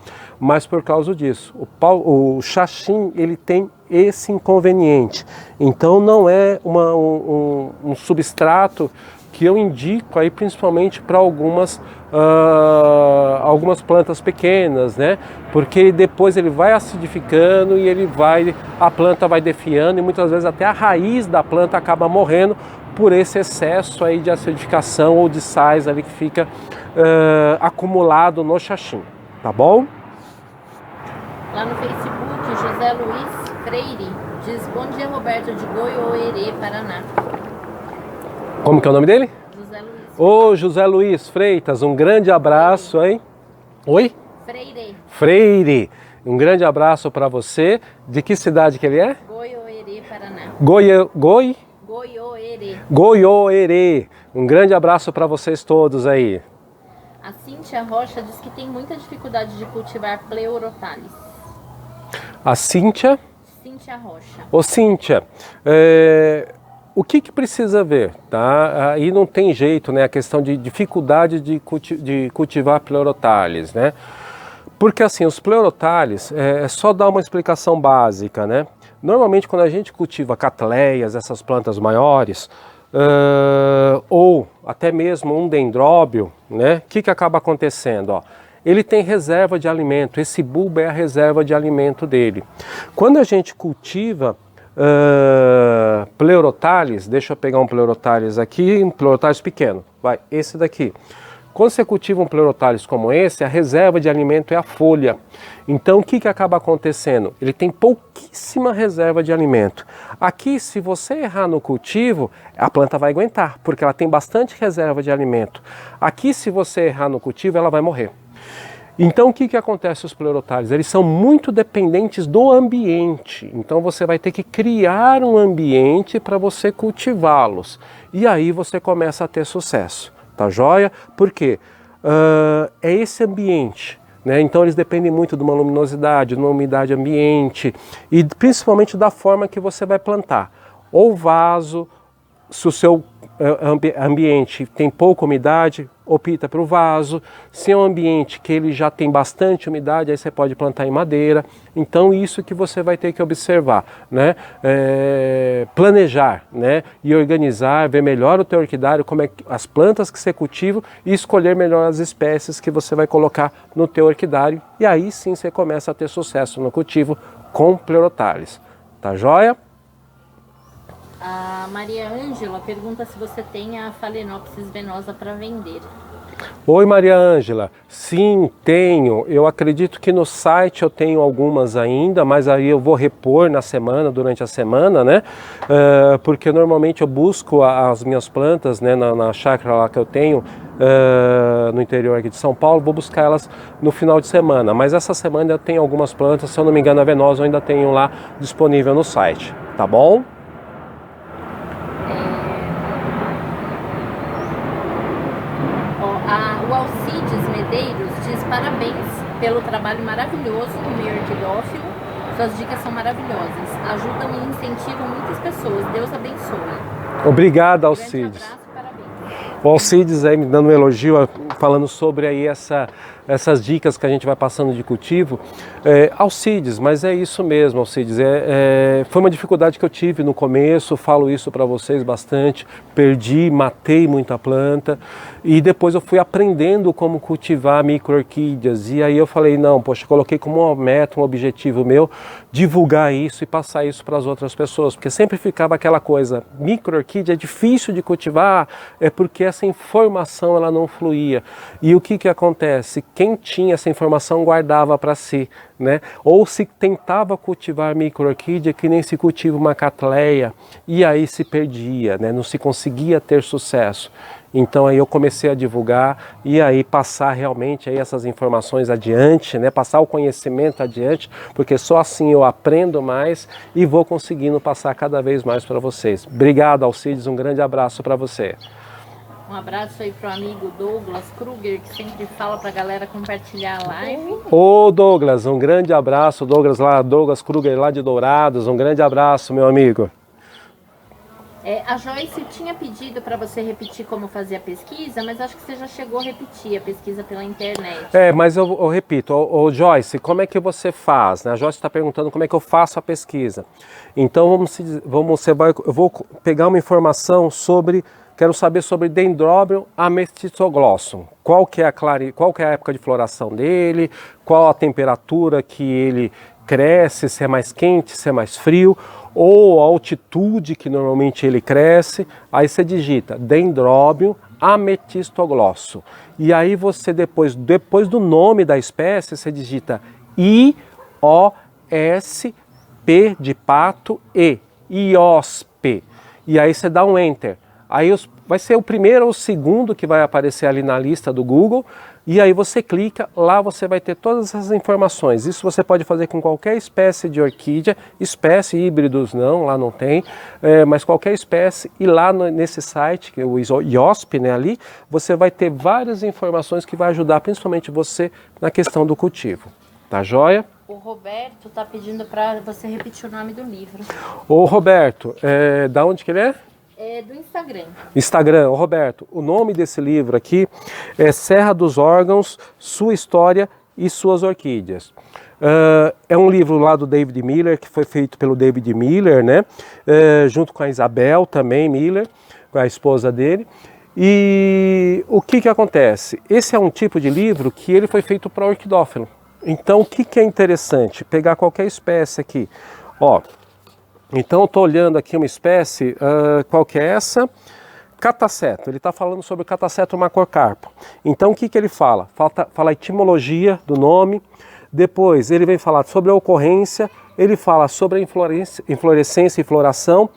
Mas por causa disso, o xaxim ele tem esse inconveniente. Então não é um substrato que eu indico aí principalmente para algumas plantas pequenas, né? Porque depois ele vai acidificando e a planta vai definhando e muitas vezes até a raiz da planta acaba morrendo por esse excesso aí de acidificação ou de sais ali que fica acumulado no xaxim, tá bom? Lá no Facebook, José Luiz Freire diz: bom dia, Roberto, de Goiôerê, Paraná. Como que é o nome dele? José Luiz. Ô, José Luiz Freitas, um grande abraço, hein? Oi? Freire. Freire, um grande abraço para você. De que cidade que ele é? Goiôerê, Paraná. Goiôerê. Goiôerê. Um grande abraço para vocês todos aí. A Cíntia Rocha diz que tem muita dificuldade de cultivar Pleurotalis. A Cíntia? Cíntia Rocha. Ô, Cíntia, o que precisa ver, tá? Aí não tem jeito, né? A questão de dificuldade de cultivar Pleurotalis, né? Porque assim, os Pleurotalis, é só dar uma explicação básica, né? Normalmente quando a gente cultiva catleias, essas plantas maiores, ou até mesmo um dendróbio, né? O que acaba acontecendo, ó? Ele tem reserva de alimento, esse bulbo é a reserva de alimento dele. Quando a gente cultiva Pleurotalis, deixa eu pegar um Pleurotalis aqui, um Pleurotalis pequeno, vai, esse daqui. Quando você cultiva um Pleurotalis como esse, a reserva de alimento é a folha. Então o que acaba acontecendo? Ele tem pouquíssima reserva de alimento. Aqui, se você errar no cultivo, a planta vai aguentar, porque ela tem bastante reserva de alimento. Aqui, se você errar no cultivo, ela vai morrer. Então o que acontece com os Pleurotalis? Eles são muito dependentes do ambiente, então você vai ter que criar um ambiente para você cultivá-los e aí você começa a ter sucesso, tá joia? Por quê? É esse ambiente, né? Então eles dependem muito de uma luminosidade, de uma umidade ambiente e principalmente da forma que você vai plantar, ou vaso, se o seu ambiente tem pouca umidade, opta para o vaso. Se é um ambiente que ele já tem bastante umidade, aí você pode plantar em madeira. Então isso que você vai ter que observar, né? Planejar, né? E organizar, ver melhor o teu orquidário, como é as plantas que você cultiva e escolher melhor as espécies que você vai colocar no teu orquidário. E aí sim você começa a ter sucesso no cultivo com Pleurotalis. Tá joia? A Maria Ângela pergunta se você tem a Phalaenopsis venosa para vender. Oi, Maria Ângela. Sim, tenho. Eu acredito que no site eu tenho algumas ainda, mas aí eu vou repor durante a semana, né? Porque normalmente eu busco as minhas plantas, né, na chácara lá que eu tenho, no interior aqui de São Paulo, vou buscar elas no final de semana. Mas essa semana eu tenho algumas plantas, se eu não me engano a venosa eu ainda tenho lá disponível no site, tá bom? O Alcides Medeiros diz parabéns pelo trabalho maravilhoso no meio orquidófilo. Suas dicas são maravilhosas. Ajudam e incentivam muitas pessoas. Deus abençoe. Obrigado, Alcides. Um grande abraço, parabéns. O Alcides aí me dando um elogio, falando sobre aí essas dicas que a gente vai passando de cultivo. Alcides, mas é isso mesmo, Alcides. Foi uma dificuldade que eu tive no começo, falo isso para vocês bastante. Perdi, matei muita planta e depois eu fui aprendendo como cultivar micro-orquídeas. E aí eu falei, não, poxa, coloquei como uma meta, um objetivo meu, divulgar isso e passar isso para as outras pessoas. Porque sempre ficava aquela coisa, micro-orquídea é difícil de cultivar, é porque essa informação ela não fluía. E o que acontece? Quem tinha essa informação guardava para si, né? Ou se tentava cultivar micro-orquídea que nem se cultiva uma catleia, e aí se perdia, né? Não se conseguia ter sucesso. Então aí eu comecei a divulgar e aí passar realmente aí essas informações adiante, né? Passar o conhecimento adiante, porque só assim eu aprendo mais e vou conseguindo passar cada vez mais para vocês. Obrigado, Alcides, um grande abraço para você. Um abraço aí pro amigo Douglas Kruger, que sempre fala pra galera compartilhar a live. Ô Douglas, um grande abraço, Douglas Kruger lá de Dourados, um grande abraço, meu amigo. A Joyce tinha pedido para você repetir como fazer a pesquisa, mas acho que você já chegou a repetir a pesquisa pela internet. Mas eu repito, Joyce, como é que você faz? Né? A Joyce está perguntando como é que eu faço a pesquisa. Então eu vou pegar uma informação sobre... Quero saber sobre Dendrobium amethystoglossum. Qual que é a época de floração dele, qual a temperatura que ele cresce, se é mais quente, se é mais frio, ou a altitude que normalmente ele cresce. Aí você digita Dendrobium amethystoglossum. E aí você depois do nome da espécie, você digita I-O-S-P de pato E, IOSP. E aí você dá um Enter. Aí vai ser o primeiro ou o segundo que vai aparecer ali na lista do Google, e aí você clica, lá você vai ter todas essas informações. Isso você pode fazer com qualquer espécie de orquídea, espécie híbridos não, lá não tem, mas qualquer espécie, e lá nesse site, que é o IOSP, né, ali, você vai ter várias informações que vai ajudar principalmente você na questão do cultivo. Tá joia? O Roberto tá pedindo para você repetir o nome do livro. Ô Roberto, da onde que ele é? Do Instagram. Instagram, Roberto, o nome desse livro aqui é Serra dos Órgãos, Sua História e Suas Orquídeas. É um livro lá do David Miller, que foi feito pelo David Miller, né? Junto com a Isabel também Miller, com a esposa dele. E o que acontece? Esse é um tipo de livro que ele foi feito para orquidófilo. Então o que é interessante? Pegar qualquer espécie aqui, ó. Então eu estou olhando aqui uma espécie, qual que é essa? Cataceto, ele está falando sobre o Cataceto macrocarpo. Então o que ele fala? Fala a etimologia do nome, depois ele vem falar sobre a ocorrência, ele fala sobre a inflorescência e floração,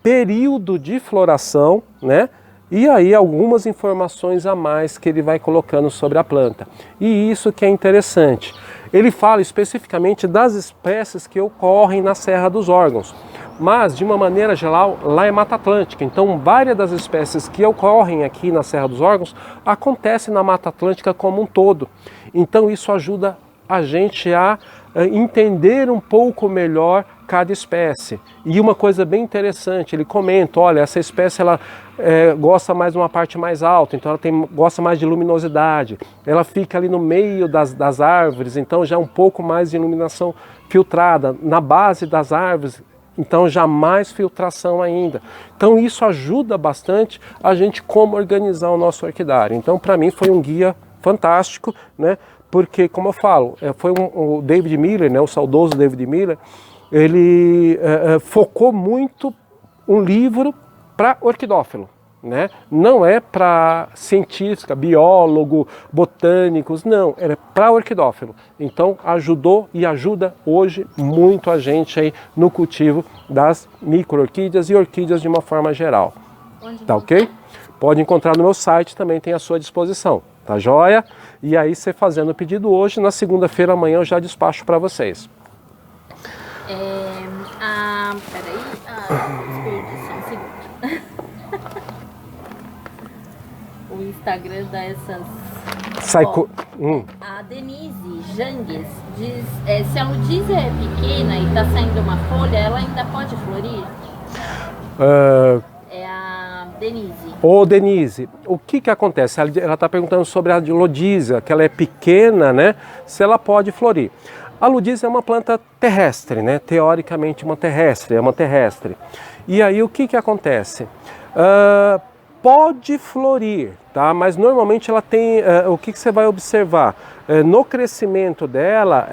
período de floração, né? E aí algumas informações a mais que ele vai colocando sobre a planta. E isso que é interessante. Ele fala especificamente das espécies que ocorrem na Serra dos Órgãos, mas de uma maneira geral lá é Mata Atlântica, então várias das espécies que ocorrem aqui na Serra dos Órgãos acontecem na Mata Atlântica como um todo. Então isso ajuda a gente a entender um pouco melhor cada espécie. E uma coisa bem interessante, ele comenta, olha, essa espécie ela gosta mais de uma parte mais alta, então ela gosta mais de luminosidade, ela fica ali no meio das árvores, então já um pouco mais de iluminação filtrada, na base das árvores, então já mais filtração ainda. Então isso ajuda bastante a gente como organizar o nosso orquidário. Então para mim foi um guia fantástico, né? Porque, como eu falo, foi o David Miller, né, o saudoso David Miller, ele focou muito um livro para orquidófilo, né? Não é para científica, biólogo, botânicos, não, era para orquidófilo. Então ajudou e ajuda hoje muito a gente aí no cultivo das micro-orquídeas e orquídeas de uma forma geral. Tá ok? Pode encontrar no meu site, também tem à sua disposição. Tá joia? E aí você fazendo o pedido hoje, na segunda-feira amanhã eu já despacho para vocês. Peraí. Só um segundo. O Instagram dá essas... A Denise Jangues diz, se a ludícia é pequena e está saindo uma folha, ela ainda pode florir? É a Denise. Ô Denise, o que acontece? Ela está perguntando sobre a ludícia, que ela é pequena, né? Se ela pode florir. A ludícia é uma planta terrestre, né? Teoricamente é uma terrestre. E aí o que acontece? Pode florir, tá? Mas normalmente ela tem, o que você vai observar? No crescimento dela,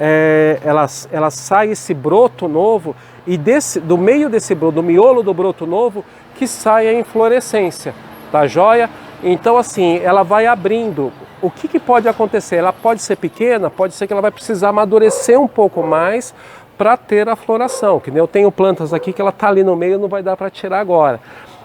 ela sai esse broto novo e do meio desse broto, do miolo do broto novo, que sai a inflorescência, tá joia? Então assim, ela vai abrindo. O que pode acontecer? Ela pode ser pequena, pode ser que ela vai precisar amadurecer um pouco mais para ter a floração. Que nem eu tenho plantas aqui que ela está ali no meio, não vai dar para tirar agora.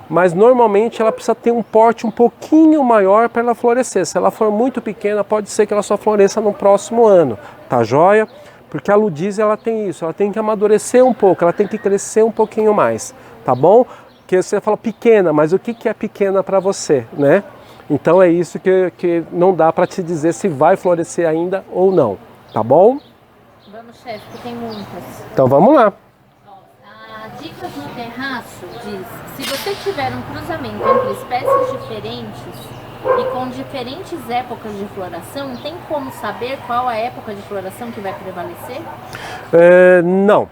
mas normalmente ela precisa ter um porte um pouquinho maior para ela florescer. Se ela for muito pequena, pode ser que ela só floresça no próximo ano, tá joia? Porque a Ludísia ela tem isso, ela tem que amadurecer um pouco, ela tem que crescer um pouquinho mais, tá bom? Porque você fala pequena, mas o que é pequena para você, né? Então é isso que não dá para te dizer se vai florescer ainda ou não, tá bom? Vamos, chefe, que tem muitas. Então vamos lá. A Dicas no Terraço diz: se você tiver um cruzamento entre espécies diferentes e com diferentes épocas de floração, tem como saber qual a época de floração que vai prevalecer? Não.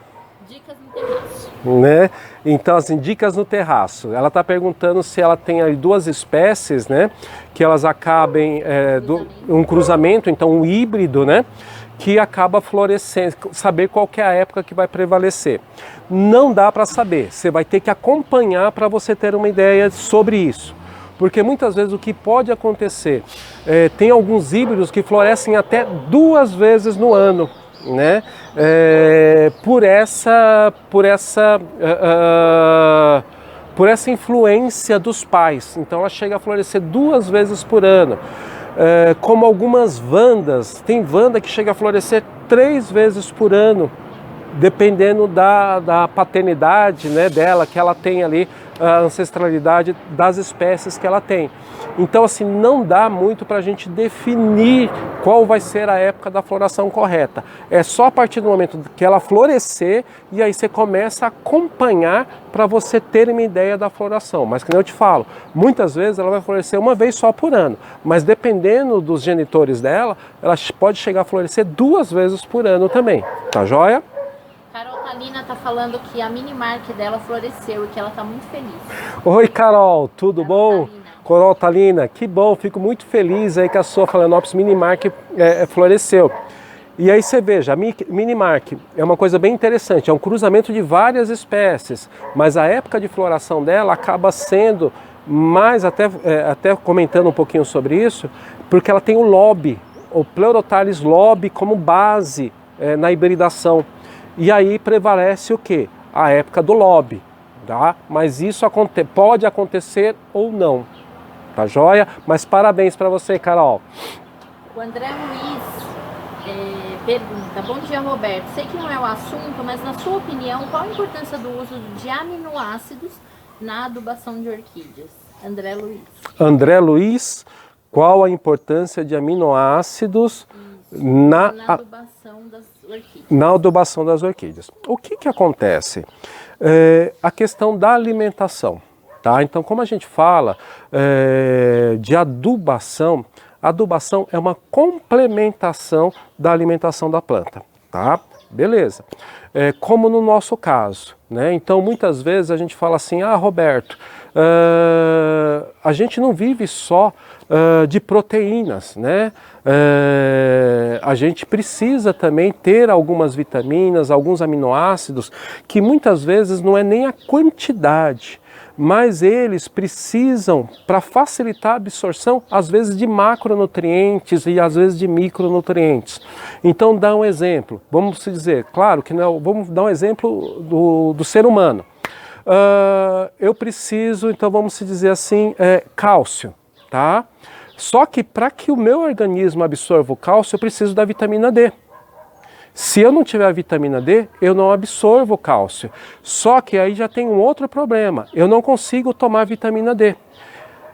Dicas no Terraço. Né? Então, assim, dicas no terraço. Ela está perguntando se ela tem aí duas espécies, né? Que elas acabem um cruzamento, então um híbrido, né? Que acaba florescendo, saber qual que é a época que vai prevalecer. Não dá para saber, você vai ter que acompanhar para você ter uma ideia sobre isso. Porque muitas vezes o que pode acontecer, tem alguns híbridos que florescem até 2 vezes no ano, né? Por essa influência dos pais. Então ela chega a florescer 2 vezes por ano. Como algumas vandas, tem vanda que chega a florescer 3 vezes por ano, dependendo da paternidade, né, dela, que ela tem ali, a ancestralidade das espécies que ela tem. Então, assim, não dá muito para a gente definir qual vai ser a época da floração correta. É só a partir do momento que ela florescer e aí você começa a acompanhar para você ter uma ideia da floração. Mas, como eu te falo, muitas vezes ela vai florescer uma vez só por ano. Mas dependendo dos genitores dela, ela pode chegar a florescer 2 vezes por ano também. Tá joia? Carol Talina tá falando que a Minimark dela floresceu e que ela tá muito feliz. Oi, Carol, tudo bom? Talina. Carol Talina, que bom, fico muito feliz aí que a sua Phalaenopsis Minimark floresceu. E aí você veja, a Minimark é uma coisa bem interessante, é um cruzamento de várias espécies, mas a época de floração dela acaba sendo mais, até comentando um pouquinho sobre isso, porque ela tem o lobe, o Pleurothales lobe como base na hibridação. E aí prevalece o quê? A época do lobe, tá? Mas isso pode acontecer ou não, tá joia? Mas parabéns para você, Carol. O André Luiz pergunta: bom dia, Roberto. Sei que não é o assunto, mas na sua opinião, qual a importância do uso de aminoácidos na adubação de orquídeas? André Luiz. André Luiz, qual a importância de aminoácidos na adubação das orquídeas? Na adubação das orquídeas. O que acontece? A questão da alimentação. Tá? Então, como a gente fala de adubação, adubação é uma complementação da alimentação da planta. Tá? Beleza. Como no nosso caso. Né? Então, muitas vezes a gente fala assim: ah, Roberto, a gente não vive só de proteínas, né? A gente precisa também ter algumas vitaminas, alguns aminoácidos, que muitas vezes não é nem a quantidade, mas eles precisam, para facilitar a absorção, às vezes de macronutrientes e às vezes de micronutrientes. Então, dá um exemplo, vamos dizer, claro que não, vamos dar um exemplo do ser humano. Eu preciso, então vamos dizer assim, cálcio, tá? Só que para que o meu organismo absorva o cálcio, eu preciso da vitamina D. Se eu não tiver a vitamina D, eu não absorvo o cálcio. Só que aí já tem um outro problema. Eu não consigo tomar vitamina D.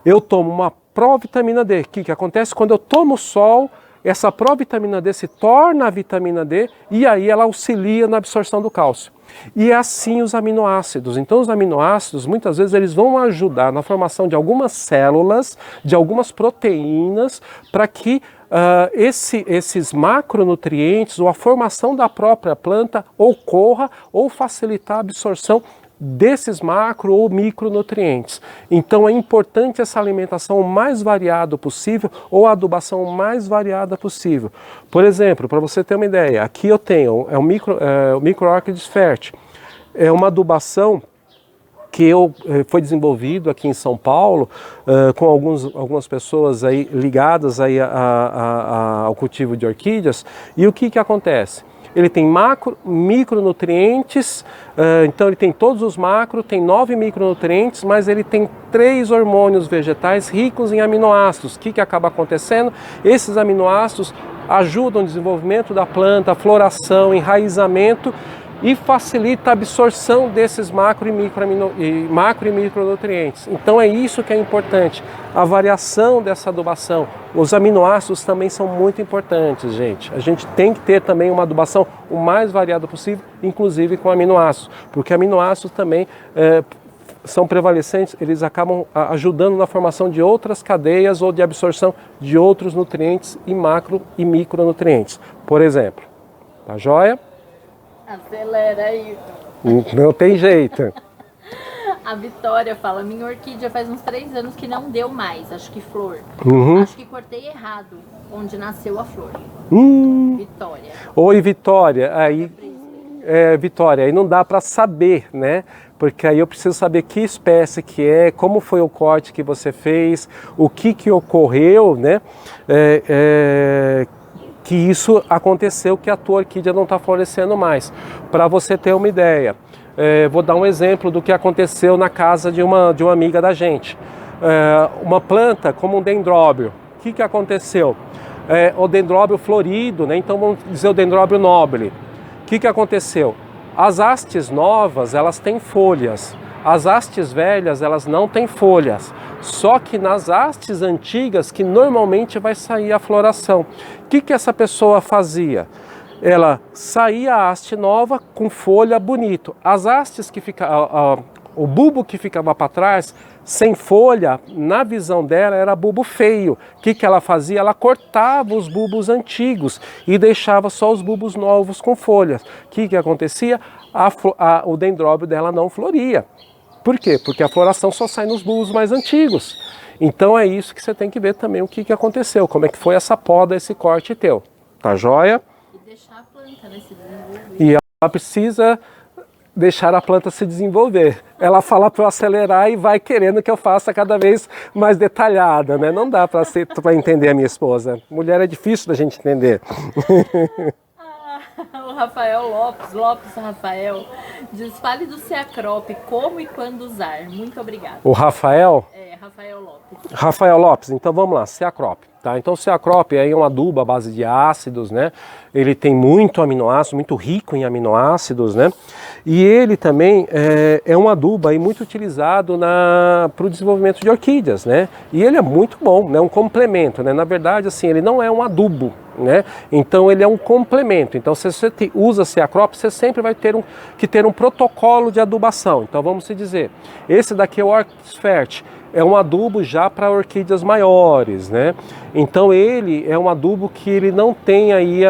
Eu tomo uma provitamina D. O que acontece? Quando eu tomo sol, essa provitamina D se torna a vitamina D e aí ela auxilia na absorção do cálcio. E é assim os aminoácidos. Então os aminoácidos, muitas vezes, eles vão ajudar na formação de algumas células, de algumas proteínas, para que esses macronutrientes ou a formação da própria planta ocorra ou facilitar a absorção desses macro ou micronutrientes. Então é importante essa alimentação o mais variada possível ou a adubação o mais variada possível. Por exemplo, para você ter uma ideia, aqui eu tenho o Micro Orchids Fert. É uma adubação que foi desenvolvido aqui em São Paulo com algumas pessoas aí ligadas aí ao cultivo de orquídeas. E o que acontece? Ele tem macro, micronutrientes, então ele tem todos os macros, tem 9 micronutrientes, mas ele tem 3 hormônios vegetais ricos em aminoácidos. O que acaba acontecendo? Esses aminoácidos ajudam o desenvolvimento da planta, a floração, enraizamento e facilita a absorção desses macro e micronutrientes. Então é isso que é importante, a variação dessa adubação. Os aminoácidos também são muito importantes, gente. A gente tem que ter também uma adubação o mais variada possível, inclusive com aminoácidos, porque aminoácidos também são prevalecentes, eles acabam ajudando na formação de outras cadeias ou de absorção de outros nutrientes e macro e micronutrientes. Por exemplo, tá joia? Acelera aí. Não tem jeito. A Vitória fala, minha orquídea faz uns 3 anos que não deu mais, acho que flor. Acho que cortei errado, onde nasceu a flor. Vitória. Oi, Vitória. Vitória, aí não dá para saber, né? Porque aí eu preciso saber que espécie que é, como foi o corte que você fez, o que ocorreu, né? Que isso aconteceu, que a tua orquídea não está florescendo mais. Para você ter uma ideia, vou dar um exemplo do que aconteceu na casa de uma amiga da gente. Uma planta como um dendróbio, o que aconteceu? O dendróbio florido, né? Então vamos dizer o dendróbio noble. O que aconteceu? As hastes novas, elas têm folhas. As hastes velhas, elas não têm folhas. Só que nas hastes antigas, que normalmente vai sair a floração. O que essa pessoa fazia? Ela saía a haste nova com folha bonito. As hastes que ficavam, o bulbo que ficava para trás, sem folha, na visão dela era bulbo feio. O que ela fazia? Ela cortava os bulbos antigos e deixava só os bulbos novos com folhas. O que acontecia? O dendróbio dela não floria. Por quê? Porque a floração só sai nos bulbos mais antigos. Então é isso que você tem que ver também, o que aconteceu, como é que foi essa poda, esse corte teu. Tá joia? E deixar a planta, né, se desenvolver. E ela precisa deixar a planta se desenvolver. Ela fala para eu acelerar e vai querendo que eu faça cada vez mais detalhada, né? Não dá para entender a minha esposa. Mulher é difícil da gente entender. O Rafael Lopes Rafael, diz, fale do Ceacrop, como e quando usar. Muito obrigada. O Rafael? Rafael Lopes. Rafael Lopes, então vamos lá, Ceacrop. Tá? Então o Ceacrop é um adubo à base de ácidos, né? Ele tem muito aminoácido, muito rico em aminoácidos, né? E ele também é um adubo aí muito utilizado para o desenvolvimento de orquídeas, né? E ele é muito bom, né? Um complemento, né? Na verdade, assim, ele não é um adubo, né? Então ele é um complemento. Então se você usa Ceacrop, você sempre vai ter que ter um protocolo de adubação. Então vamos dizer, esse daqui é o Orchifert, é um adubo já para orquídeas maiores, né? Então ele é um adubo que ele não tem aí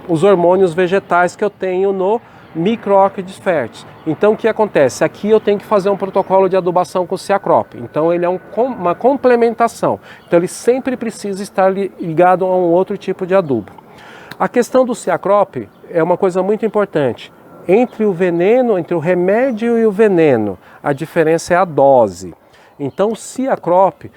os hormônios vegetais que eu tenho no Micro Orchids Fert. Então o que acontece? Aqui eu tenho que fazer um protocolo de adubação com o Ceacrop. Então ele é uma complementação. Então ele sempre precisa estar ligado a um outro tipo de adubo. A questão do Ceacrop é uma coisa muito importante. Entre o veneno, entre o remédio e o veneno, a diferença é a dose. Então o Ceacrop,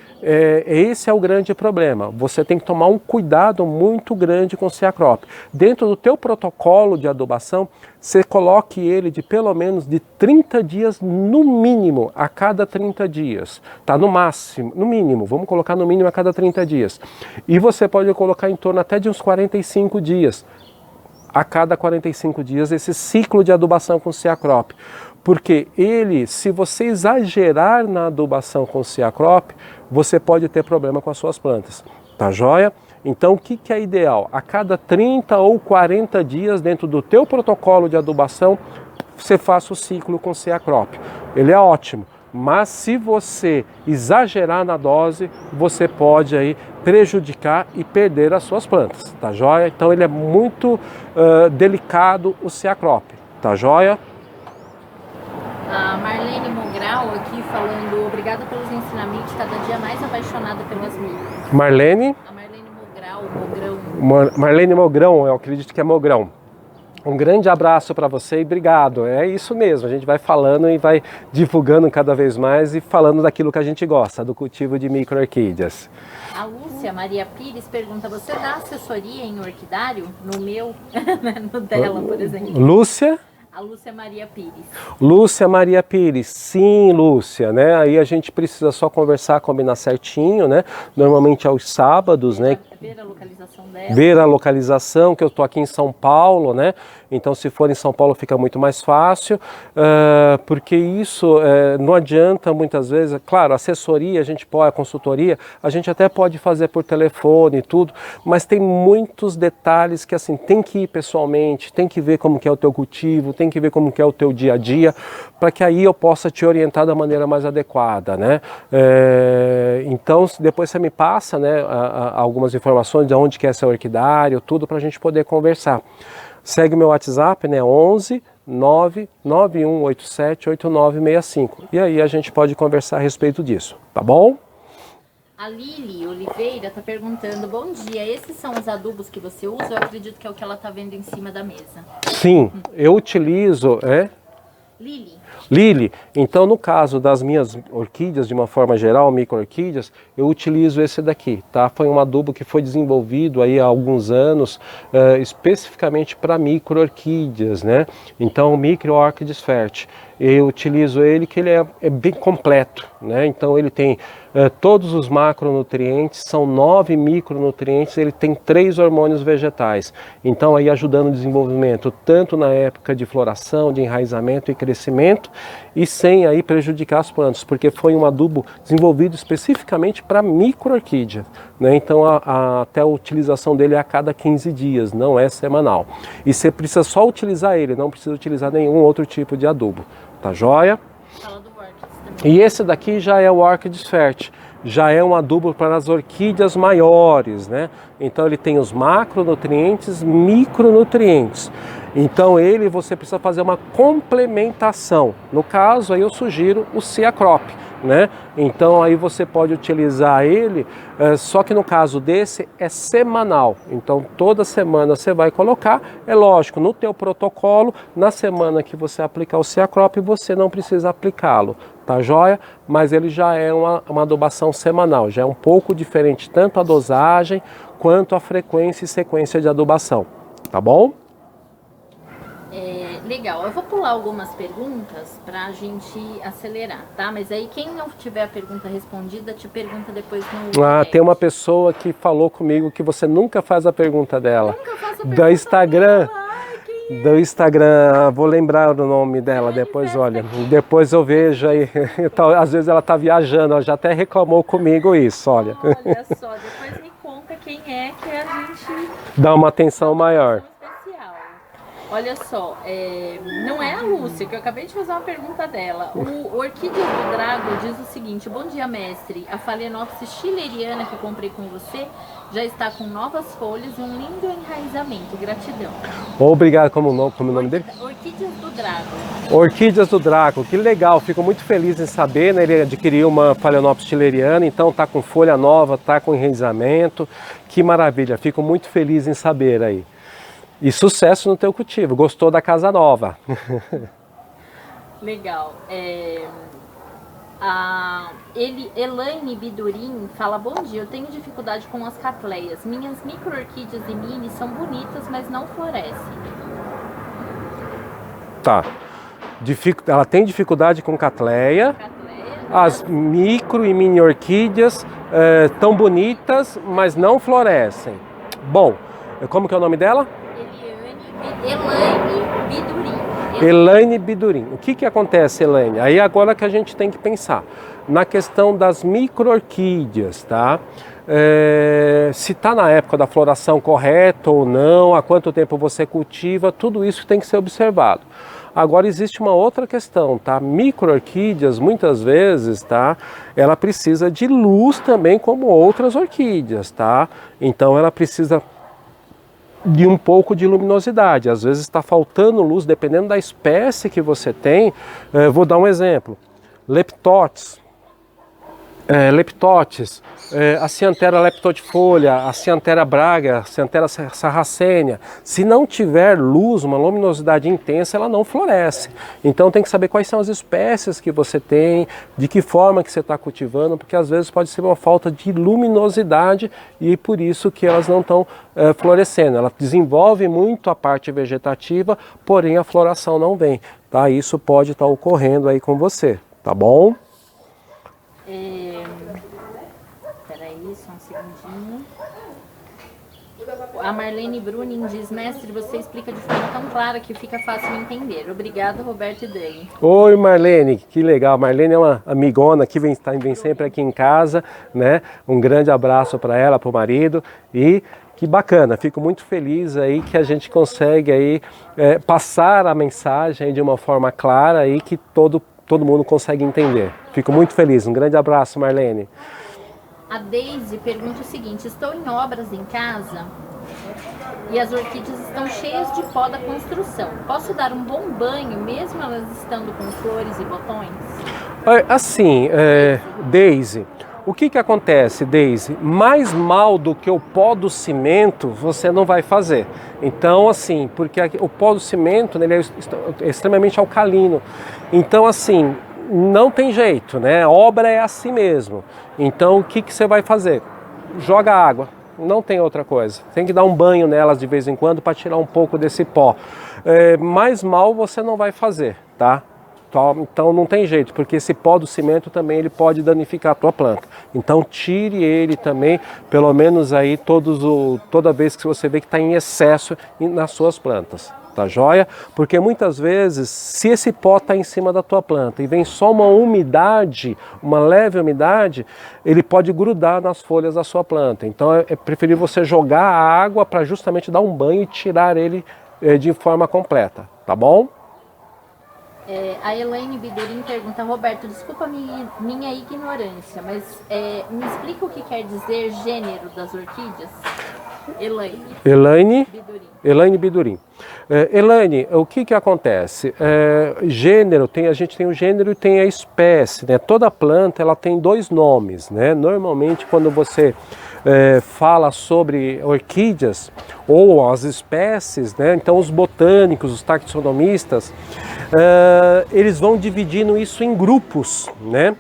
esse é o grande problema. Você tem que tomar um cuidado muito grande com o Ceacrop. Dentro do teu protocolo de adubação, você coloque ele de pelo menos de 30 dias no mínimo, a cada 30 dias. Tá? No máximo, no mínimo, vamos colocar no mínimo a cada 30 dias. E você pode colocar em torno até de uns 45 dias. A cada 45 dias esse ciclo de adubação com o Ceacrop. Porque ele, se você exagerar na adubação com o Ceacrop, você pode ter problema com as suas plantas. Tá joia? Então o que é ideal? A cada 30 ou 40 dias dentro do teu protocolo de adubação, você faça o ciclo com o Ceacrop. Ele é ótimo. Mas se você exagerar na dose, você pode aí prejudicar e perder as suas plantas, tá joia? Então ele é muito delicado o Ceacrop, tá joia? A Marlene Mogral aqui falando, obrigada pelos ensinamentos, cada dia mais apaixonada pelas mídias. Marlene? A Marlene Mogral, Mogrão. Marlene Mogrão, eu acredito que é Mogrão. Um grande abraço para você e obrigado. É isso mesmo, a gente vai falando e vai divulgando cada vez mais e falando daquilo que a gente gosta, do cultivo de micro-orquídeas. A Lúcia Maria Pires pergunta, você dá assessoria em orquidário? No meu, no dela, por exemplo. Lúcia? A Lúcia Maria Pires. Lúcia Maria Pires, sim, Lúcia, né? Aí a gente precisa só conversar, combinar certinho, né? Normalmente aos sábados, né? Ver a localização dela. Ver a localização, que eu estou aqui em São Paulo, né? Então, se for em São Paulo fica muito mais fácil, porque isso não adianta muitas vezes. Claro, assessoria, a gente pode, a consultoria, a gente até pode fazer por telefone e tudo, mas tem muitos detalhes que assim, tem que ir pessoalmente, tem que ver como que é o teu cultivo, tem que ver como que é o teu dia a dia, para que aí eu possa te orientar da maneira mais adequada, né? Então, depois você me passa, né, algumas informações de onde que é seu orquidário, tudo para a gente poder conversar. Segue o meu WhatsApp, né, 11 99187 8965. E aí a gente pode conversar a respeito disso, tá bom? A Lili Oliveira está perguntando, bom dia, esses são os adubos que você usa? Eu acredito que é o que ela está vendo em cima da mesa. Sim, eu utilizo, Lili, então no caso das minhas orquídeas, de uma forma geral, micro-orquídeas, eu utilizo esse daqui, tá? Foi um adubo que foi desenvolvido aí há alguns anos, especificamente para micro-orquídeas, né? Então, Micro-Orchids Fert. Eu utilizo ele que ele é bem completo, né? Então ele tem todos os macronutrientes, são 9 micronutrientes, ele tem 3 hormônios vegetais. Então aí ajudando o desenvolvimento tanto na época de floração, de enraizamento e crescimento, e sem aí prejudicar as plantas, porque foi um adubo desenvolvido especificamente para micro-orquídea, né? Então até a utilização dele é a cada 15 dias, não é semanal. E você precisa só utilizar ele, não precisa utilizar nenhum outro tipo de adubo. Tá joia? Fala do Orchids também. E esse daqui já é o Orchids Fert, já é um adubo para as orquídeas maiores, né? Então ele tem os macronutrientes, micronutrientes. Então ele você precisa fazer uma complementação. No caso aí eu sugiro o Ceacrop, né? Então aí você pode utilizar ele, só que no caso desse é semanal. Então toda semana você vai colocar, é lógico, no teu protocolo, na semana que você aplicar o Ceacrop, você não precisa aplicá-lo, tá joia? Mas ele já é uma adubação semanal, já é um pouco diferente tanto a dosagem quanto a frequência e sequência de adubação, tá bom? Legal, eu vou pular algumas perguntas para a gente acelerar, tá? Mas aí quem não tiver a pergunta respondida, te pergunta depois no direct. Tem uma pessoa que falou comigo que você nunca faz a pergunta dela. Nunca faço a Do pergunta Instagram. dela. Ai, quem é? Do Instagram, vou lembrar o nome dela depois, olha, depois eu vejo aí, às vezes ela tá viajando, ela já até reclamou comigo isso, olha. Olha só, depois me conta quem é que a gente Dá uma atenção maior. especial. Olha só, não é a Lúcia, que eu acabei de fazer uma pergunta dela. O Orquídea do Drago diz o seguinte, bom dia mestre, a Phalaenopsis schilleriana que comprei com você já está com novas folhas e um lindo enraizamento, gratidão. Obrigado, como o nome dele? Orquídeas do Drago. Orquídeas do Draco, que legal, fico muito feliz em saber, né? Ele adquiriu uma Phalaenopsis schilleriana, então tá com folha nova, tá com enraizamento, que maravilha, fico muito feliz em saber aí. E sucesso no teu cultivo, gostou da casa nova. Legal. Elaine Bidurim fala, bom dia, eu tenho dificuldade com as catleias. Minhas micro-orquídeas e mini são bonitas, mas não florescem. Tá. Ela tem dificuldade com catleia. As micro e mini orquídeas tão bonitas, mas não florescem. Bom, como que é o nome dela? Elaine Bidurim. Elaine Bidurim. O que acontece, Elaine? Aí agora que a gente tem que pensar na questão das micro-orquídeas, tá? Se está na época da floração correta ou não, há quanto tempo você cultiva, tudo isso tem que ser observado. Agora existe uma outra questão, tá? Micro-orquídeas, muitas vezes, tá? Ela precisa de luz também como outras orquídeas, tá? Então ela precisa de um pouco de luminosidade, às vezes está faltando luz, dependendo da espécie que você tem. Vou dar um exemplo, Leptotes, leptotes, a Cianthera leptotifolia, a Cianthera braga, a Cianthera sarracenia. Se não tiver luz, uma luminosidade intensa, ela não floresce. Então tem que saber quais são as espécies que você tem, de que forma que você está cultivando, porque às vezes pode ser uma falta de luminosidade e por isso que elas não estão florescendo. Ela desenvolve muito a parte vegetativa, porém a floração não vem. Tá? Isso pode estar ocorrendo aí com você, tá bom? Peraí, só um segundinho. A Marlene Brunin diz: mestre, você explica de forma tão clara que fica fácil entender. Obrigado, Roberto e Dani. Oi, Marlene, que legal. Marlene é uma amigona que vem sempre aqui em casa, né? Um grande abraço para ela, para o marido e que bacana. Fico muito feliz aí que a gente consegue aí passar a mensagem de uma forma clara aí que todo mundo consegue entender. Fico muito feliz. Um grande abraço, Marlene. A Deise pergunta o seguinte: estou em obras em casa e as orquídeas estão cheias de pó da construção. Posso dar um bom banho mesmo elas estando com flores e botões? Assim, Deise, o que acontece, Deise? Mais mal do que o pó do cimento você não vai fazer. Então, assim, porque o pó do cimento, né, ele é extremamente alcalino. Então, assim, não tem jeito, né? A obra é assim mesmo. Então, o que você vai fazer? Joga água. Não tem outra coisa. Tem que dar um banho nelas de vez em quando para tirar um pouco desse pó. Mais mal você não vai fazer, tá? Então não tem jeito, porque esse pó do cimento também ele pode danificar a tua planta. Então tire ele também, pelo menos aí toda vez que você vê que está em excesso nas suas plantas. Tá joia? Porque muitas vezes, se esse pó está em cima da tua planta e vem só uma umidade, uma leve umidade, ele pode grudar nas folhas da sua planta. Então é preferível você jogar a água para justamente dar um banho e tirar ele de forma completa, tá bom? A Elaine Bidurim pergunta: Roberto, desculpa minha ignorância, mas me explica o que quer dizer gênero das orquídeas? Elaine Bidurim. Elaine, o que acontece? Gênero, a gente tem o gênero e tem a espécie, né? Toda planta ela tem dois nomes, né? Normalmente quando você fala sobre orquídeas ou as espécies, né? Então os botânicos, os taxonomistas, eles vão dividindo isso em grupos, né?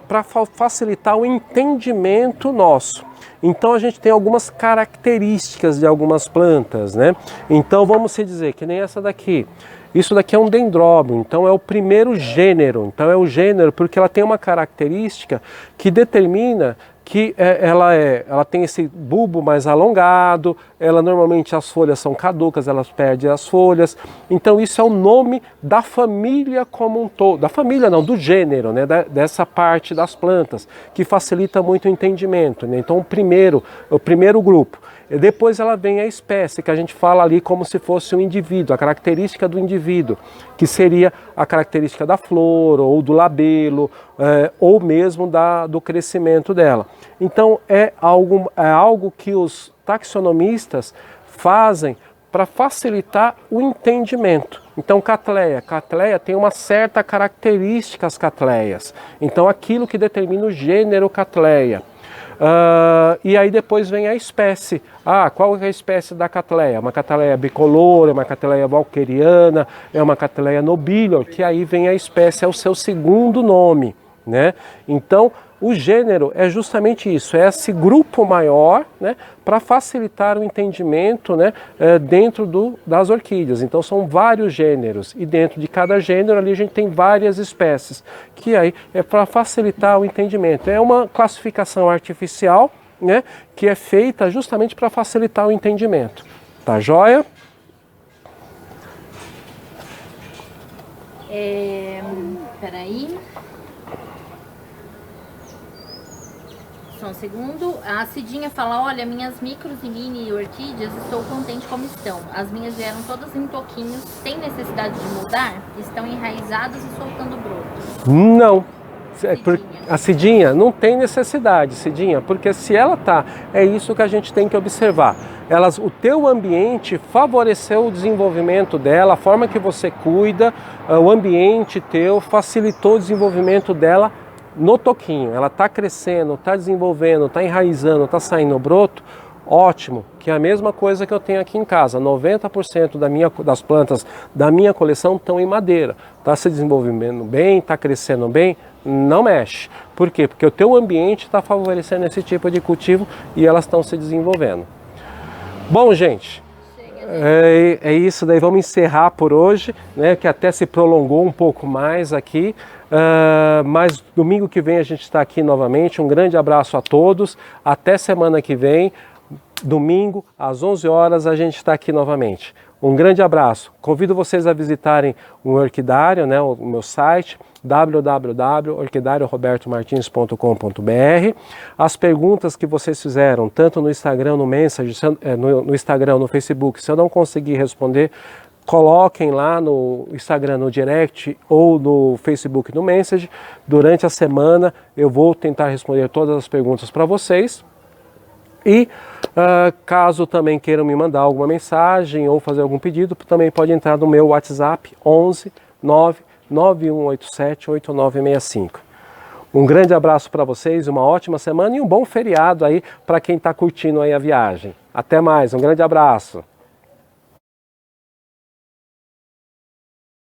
Para facilitar o entendimento nosso. Então a gente tem algumas características de algumas plantas, né? Então vamos se dizer que nem essa daqui. Isso daqui é um dendróbio, então é o primeiro gênero. Então é o gênero porque ela tem uma característica que determina que ela tem esse bulbo mais alongado, normalmente as folhas são caducas, elas perdem as folhas. Então isso é o nome da família como um todo, da família não, do gênero, né, dessa parte das plantas, que facilita muito o entendimento, né? Então o primeiro grupo. Depois ela vem a espécie, que a gente fala ali como se fosse um indivíduo, a característica do indivíduo, que seria a característica da flor, ou do labelo, ou mesmo do crescimento dela. Então é algo que os taxonomistas fazem para facilitar o entendimento. Então Cattleya tem uma certa característica as Cattleyas. Então aquilo que determina o gênero Cattleya. E aí depois vem a espécie. Qual é a espécie da Cattleya? Uma Cattleya bicolor, uma Cattleya walkeriana, é uma Cattleya nobilior, que aí vem a espécie, é o seu segundo nome, né? Então o gênero é justamente isso, é esse grupo maior, né, para facilitar o entendimento, né, dentro das orquídeas. Então são vários gêneros e dentro de cada gênero ali a gente tem várias espécies, que aí é para facilitar o entendimento. É uma classificação artificial, né, que é feita justamente para facilitar o entendimento. Tá joia? Peraí. Só um segundo. A Cidinha fala: olha, minhas micros e mini orquídeas, estou contente como estão. As minhas vieram todas em toquinhos. Tem necessidade de mudar? Estão enraizadas e soltando brotos. Não. A Cidinha não tem necessidade, Cidinha, porque se ela é isso que a gente tem que observar. O teu ambiente favoreceu o desenvolvimento dela, a forma que você cuida, o ambiente teu facilitou o desenvolvimento dela no toquinho, ela está crescendo, está desenvolvendo, está enraizando, está saindo broto, ótimo, que é a mesma coisa que eu tenho aqui em casa. 90% das plantas da minha coleção estão em madeira. Está se desenvolvendo bem, está crescendo bem, não mexe. Por quê? Porque o teu ambiente está favorecendo esse tipo de cultivo e elas estão se desenvolvendo. Bom, gente, é isso daí. Vamos encerrar por hoje, né, que até se prolongou um pouco mais aqui. Mas domingo que vem a gente está aqui novamente. Um grande abraço a todos. Até semana que vem. Domingo, às 11 horas, a gente está aqui novamente. Um grande abraço. Convido vocês a visitarem o Orquidário, né, o meu site, www.orquidariorobertomartins.com.br. As perguntas que vocês fizeram, tanto no Instagram, no Messenger, no Instagram, no Facebook, se eu não conseguir responder, coloquem lá no Instagram, no Direct ou no Facebook, no Messenger. Durante a semana eu vou tentar responder todas as perguntas para vocês. E caso também queiram me mandar alguma mensagem ou fazer algum pedido, também pode entrar no meu WhatsApp 11 99187 8965. Um grande abraço para vocês, uma ótima semana e um bom feriado aí para quem está curtindo aí a viagem. Até mais, um grande abraço.